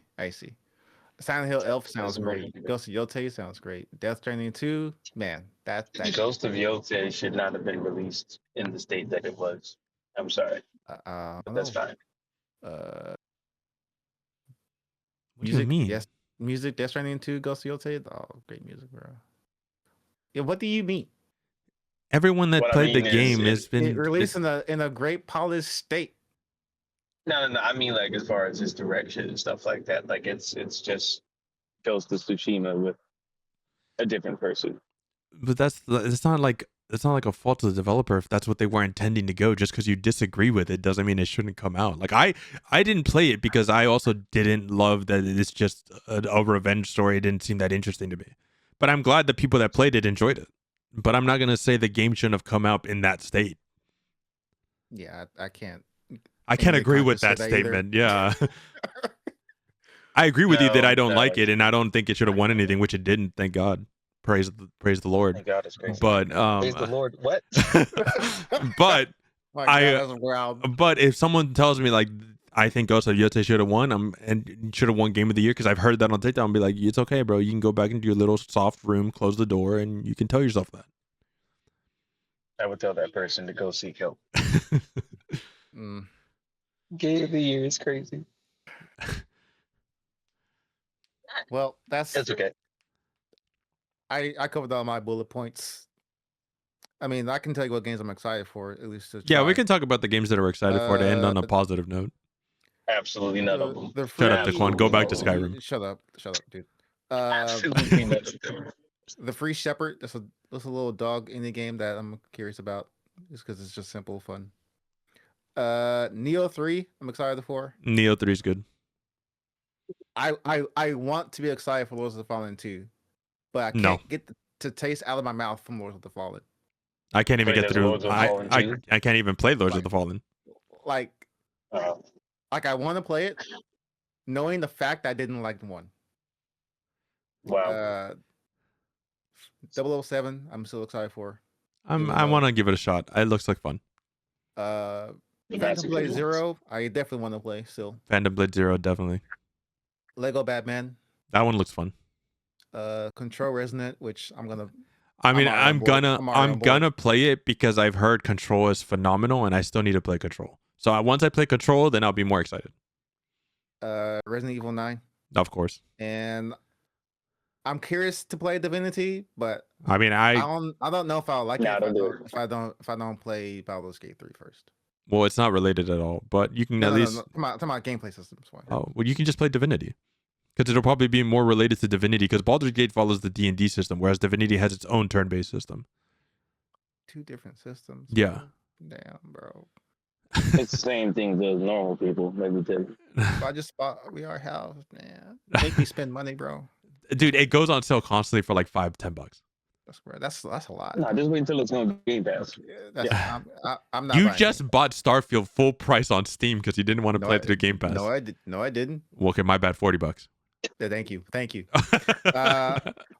Silent Hill Elf sounds That's great. emergent. Ghost of Yotei sounds great. Death Stranding 2, man, that Ghost of Yotei should not have been released in the state that it was. I'm sorry, but that's fine. What do you mean? Yes, music. Death Stranding 2, Ghost of Yotei. Oh, great music, bro. Yeah, what do you mean? Everyone that What I played the mean is game it- has been It released in a great polished state. No. I mean, like, as far as its direction and stuff like that, like it's just Ghost of Tsushima with a different person. But it's not like a fault of the developer if that's what they were intending to go. Just because you disagree with it doesn't mean it shouldn't come out. Like I didn't play it because I also didn't love that it's just a revenge story. It didn't seem that interesting to me. But I'm glad the people that played it enjoyed it. But I'm not gonna say the game shouldn't have come out in that state. Yeah, I can't. I can't Any agree with conscious that say that either. statement. Yeah. I agree with you that I don't No, like it, and I don't think it should have won anything, which it didn't. Thank God. Praise the Lord. Thank God it's crazy. But Praise the Lord. What? but My I- God, that's wild. but if someone tells me like I think Ghost of Yotei should have won, and should have won Game of the Year because I've heard that on TikTok, I'll be like, it's okay, bro. You can go back into your little soft room, close the door, and you can tell yourself that. I would tell that person to go seek help. Mm. Game of the Year is crazy. Well, that's okay. I covered all my bullet points. I mean, I can tell you what games I'm excited for, at least to Yeah, we try. can talk about the games that we're excited for to end on a Uh, positive note. Absolutely none of them. The Shut up, free- Daquan. Go back to Skyrim. Shut up, dude. Absolutely none of them. The Free Shepherd. That's a little dog indie game that I'm curious about, just because it's just simple fun. Neo 3. I'm excited for. Neo 3 is good. I want to be excited for Lords of the Fallen 2, but I can't No. get to taste out of my mouth from Lords of the Fallen. I can't even Wait, get there's through. Lords of the Fallen I 2? can't even play Lords of Like- the Fallen. Like I want to play it, knowing the fact I didn't like the one. Wow. 007. I'm still excited for. I though- want to give it a shot. It looks like fun. Phantom That's a Blade good one. 0. I definitely want to play still. Phantom Blade Zero, definitely. Lego Batman. That one looks fun. Control Resonant, which I'm gonna. I mean, already on I'm board. gonna I'm already on I'm board. gonna play it because I've heard Control is phenomenal, and I still need to play Control. So once I play Control, then I'll be more excited. Resident Evil 9, Of course. and I'm curious to play Divinity, but I mean, I don't know if I'll like Nah, it don't do it. if I don't play Baldur's Gate 3 first. well, it's not related at all. But you can No, at no, least. no, come on, gameplay systems. Why? Oh, well, you can just play Divinity. Because it'll probably be more related to Divinity. Because Baldur's Gate follows the D&D system, whereas Divinity has its own turn-based system. 2 different systems. Yeah. bro. Damn, bro. It's the same thing as normal people. Let me tell you. If I just bought VR house, man. Make me spend money, bro. Dude, it goes on sale constantly for like $5-10. That's a lot. Nah, just wait until it's on Game Pass. Yeah, that's, I'm not. You buying it. just bought Starfield full price on Steam because you didn't want to No, play I- it through Game Pass. No, I didn't. Well, okay, my bad. $40. Yeah, thank you.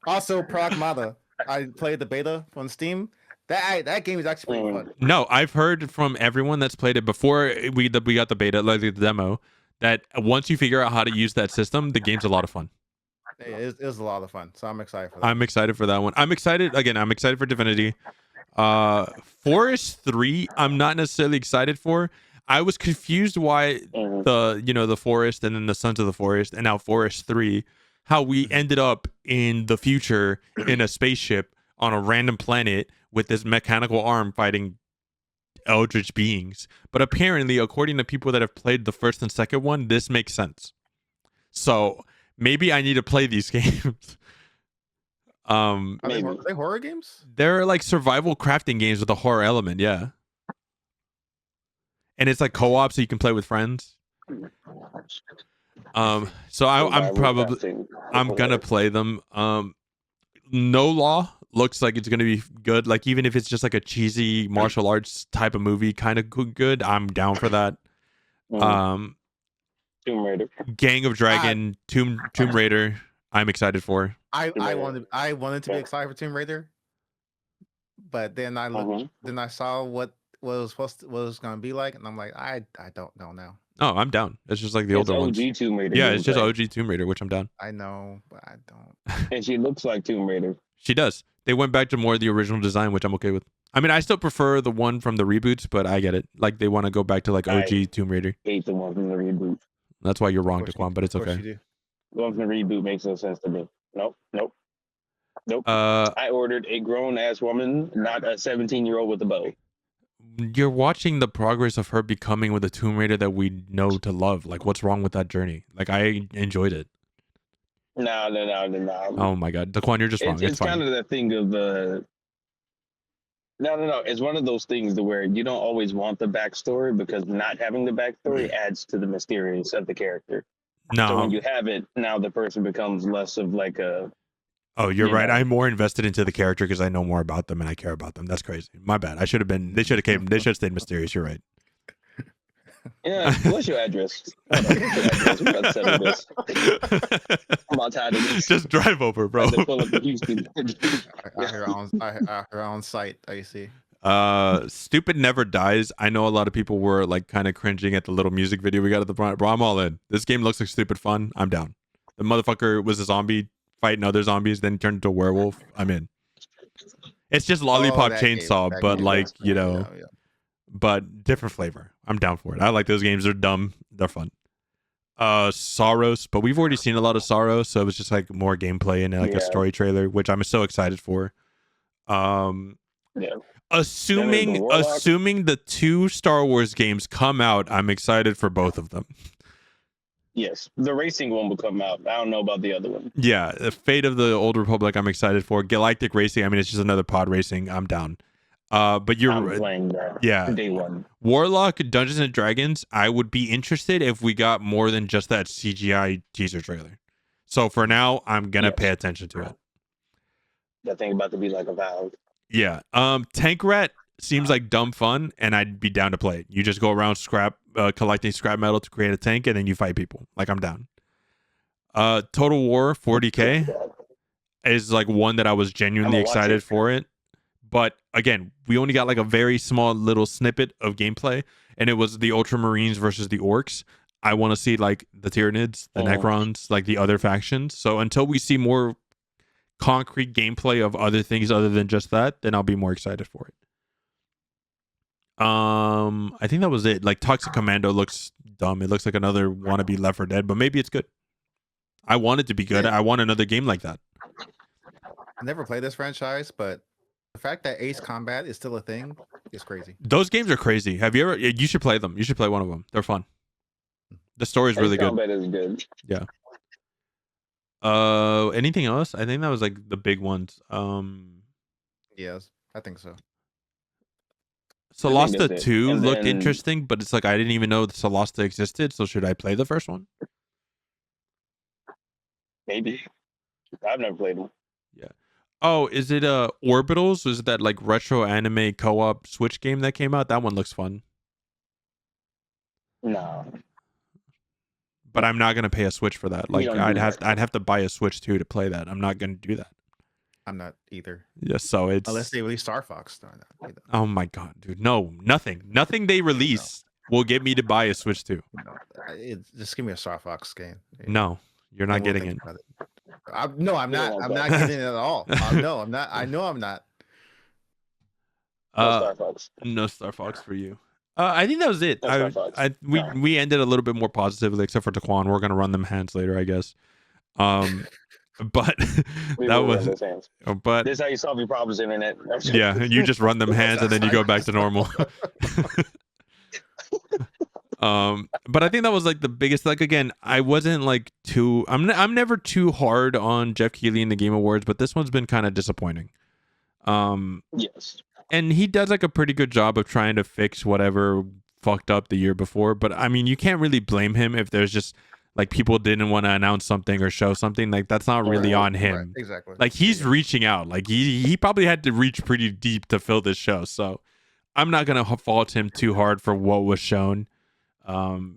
Also, Pragmata. I played the beta on Steam. That game is actually pretty fun. No, I've heard from everyone that's played it before we got the beta, like the demo, that once you figure out how to use that system, the game's a lot of fun. It is a lot of fun, so I'm excited for that. I'm excited for that one. I'm excited for Divinity. Forest 3, I'm not necessarily excited for. I was confused why Mhm. the Forest and then the Sons of the Forest and now Forest 3, how we ended up in the future in a spaceship on a random planet with this mechanical arm fighting eldritch beings. But apparently, according to people that have played the first and second one, this makes sense. So maybe I need to play these games. Are Maybe. they horror games? They're like survival crafting games with a horror element, yeah. And it's like co-op, so you can play with friends. So I'm Survival probably crafting. I'm gonna play them. No Law looks like it's gonna be good. Like even if it's just like a cheesy martial arts type of movie, kind of good. I'm down for that. Mhm. Tomb Raider. Gang of Dragon, Tomb Raider. I'm excited for. I Raider. wanted to be Yeah. excited for Tomb Raider, but then I looked, Mhm. then I saw what it was gonna be like, and I'm like, I don't know now. Oh, I'm down. It's just like the It's older ones. OG Tomb Raider. Yeah, it's just gameplay. OG Tomb Raider, which I'm down. I know, but I don't. And she looks like Tomb Raider. She does. They went back to more of the original design, which I'm okay with. I mean, I still prefer the one from the reboots, but I get it. Like they want to go back to like OG Tomb Raider. Hate the one from the reboot. That's why you're wrong, Of course Daquan, but it's Of course okay. you do. The one from the reboot makes no sense to me. Nope. Uh, I ordered a grown ass woman, not a 17-year-old with a bow. you're watching the progress of her becoming with the Tomb Raider that we know to love. Like, what's wrong with that journey? Like, I enjoyed it. No. Oh my god, Daquan, you're just wrong. It's fine. kind of the thing of the. No. It's one of those things to where you don't always want the backstory because not having the backstory adds to the mysterious of the character. So No. when you have it, now the person becomes less of like a. Oh, you're you right. know. I'm more invested into the character because I know more about them and I care about them. That's crazy. My bad. I should have been. They should have stayed mysterious. You're right. Yeah, what's your address? Hold on, what's your address? We're about to settle this. I'm about tired of this. Just drive over, bro. I had to pull up to Houston. I hear on site. I see. Stupid Never Dies. I know a lot of people were like kind of cringing at the little music video we got at the front. Bro, I'm all in. This game looks like stupid fun. I'm down. The motherfucker was a zombie fighting other zombies, then turned into a werewolf. I'm in. It's just Lollipop that Chainsaw, game, but that like, game. Yeah. but different flavor. I'm down for it. I like those games. They're dumb. They're fun. Soros, but we've already seen a lot of Soros, so it was just like more gameplay and like a Yeah. story trailer, which I'm so excited for. Yeah. Assuming Warlock. assuming the 2 Star Wars games come out, I'm excited for both of them. Yes, the racing one will come out. I don't know about the other one. Yeah, the Fate of the Old Republic, I'm excited for. Galactic Racing, I mean, it's just another pod racing. I'm down. But you're I'm playing that. yeah. Day one. Warlock Dungeons and Dragons, I would be interested if we got more than just that CGI teaser trailer. So for now, I'm gonna Yes. pay attention to it. That thing about to be like a Valve. Yeah. Tank Rat seems like dumb fun, and I'd be down to play it. You just go around collecting scrap metal to create a tank, and then you fight people. Like I'm down. Total War 40K is like one that I was genuinely I'ma watch excited it. for it. But again, we only got like a very small little snippet of gameplay, and it was the Ultramarines versus the Orcs. I want to see like the Tyranids, the Oh. Necrons, like the other factions. So until we see more concrete gameplay of other things other than just that, then I'll be more excited for it. I think that was it. Like Toxic Commando looks dumb. It looks like another wannabe Left 4 Dead, but maybe it's good. I want it to be good. Yeah. I want another game like that. I never played this franchise, but the fact that Ace Combat is still a thing is crazy. Those games are crazy. Have you ever? You should play them. You should play one of them. They're fun. The story's really good. Combat is good. Anything else? I think that was like the big ones. Yes, I think so. Solasta that's it. 2 And looked then- interesting, but it's like I didn't even know that Solasta existed. So should I play the first one? Maybe. I've never played one. Oh, is it Orbitals? Was it that like retro anime co-op Switch game that came out? That one looks fun. No. But I'm not gonna pay a Switch for that. We Like don't I'd do have that. to buy a Switch 2 to play that. I'm not gonna do that. I'm not either. Yeah, so it's Unless they release Star Fox. oh my god, dude. No, nothing they release will get me to buy a Switch 2. Just give me a Star Fox game. No, you're not I won't getting think it. about No, I'm You don't not. want I'm that. not getting it at all. No, I'm not. I know I'm not. No Star Fox. No Star Fox for you. I think that was it. No Star Fox. No. We ended a little bit more positively, except for Taquan. We're gonna run them hands later, I guess. But We that will run was. those hands. But This is how you solve your problems, internet. yeah, you just run them hands and then you go back to normal. But I think that was like the biggest. Like again, I wasn't like too. I'm never too hard on Jeff Keighley in the Game Awards, but this one's been kind of disappointing. Yes. And he does like a pretty good job of trying to fix whatever fucked up the year before. But I mean, you can't really blame him if there's just like people didn't want to announce something or show something. Like that's not really on him. Right, exactly. Like he's reaching out. Like he probably had to reach pretty deep to fill this show. So I'm not gonna fault him too hard for what was shown.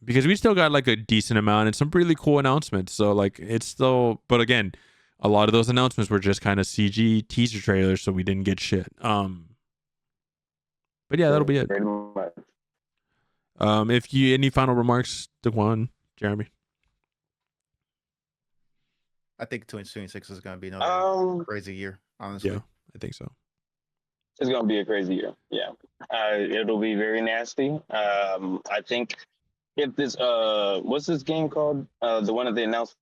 Because we still got like a decent amount and some really cool announcements. So like it's still, but again, a lot of those announcements were just kind of CG teaser trailers, so we didn't get shit. But yeah, that'll be it. Pretty much. If you any final remarks, Daquan, Jeremy? I think 2026 is going to be another Um, crazy year, honestly. Yeah, I think so. It's gonna be a crazy year. Yeah. It'll be very nasty. I think if this what's this game called? The one that they announced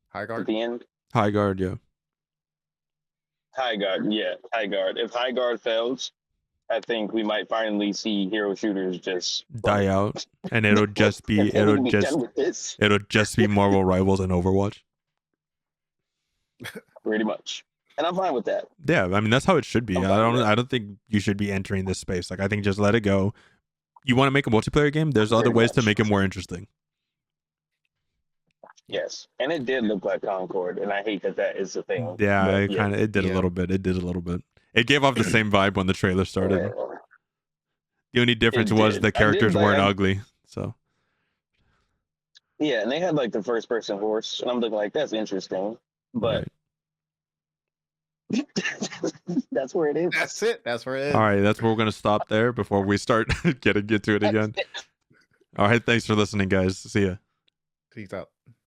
High at guard. the end? High guard, yeah. High Guard, yeah, High Guard. If High Guard fails, I think we might finally see hero shooters just Die out, and it'll just be If they need to be done with this, it'll just be Marvel Rivals and Overwatch. pretty much. And I'm fine with that. Yeah, I mean that's how it should be. I'm fine with I don't think you should be entering this space. Like I think just let it go. You want to make a multiplayer game? There's other Pretty ways to much. make it more interesting. Yes. And it did look like Concord, and I hate that that is the thing. Yeah, But it did a Yeah. little bit. It did a little bit. It gave off the same vibe when the trailer started. The only difference was did. the I did characters weren't like- ugly. So Yeah, and they had like the first person horse, and I'm looking like that's interesting. But right. that's where it is. That's it. That's where it is. All right, that's where we're gonna stop there before we start getting into it again. All right, thanks for listening, guys. See ya. Peace out.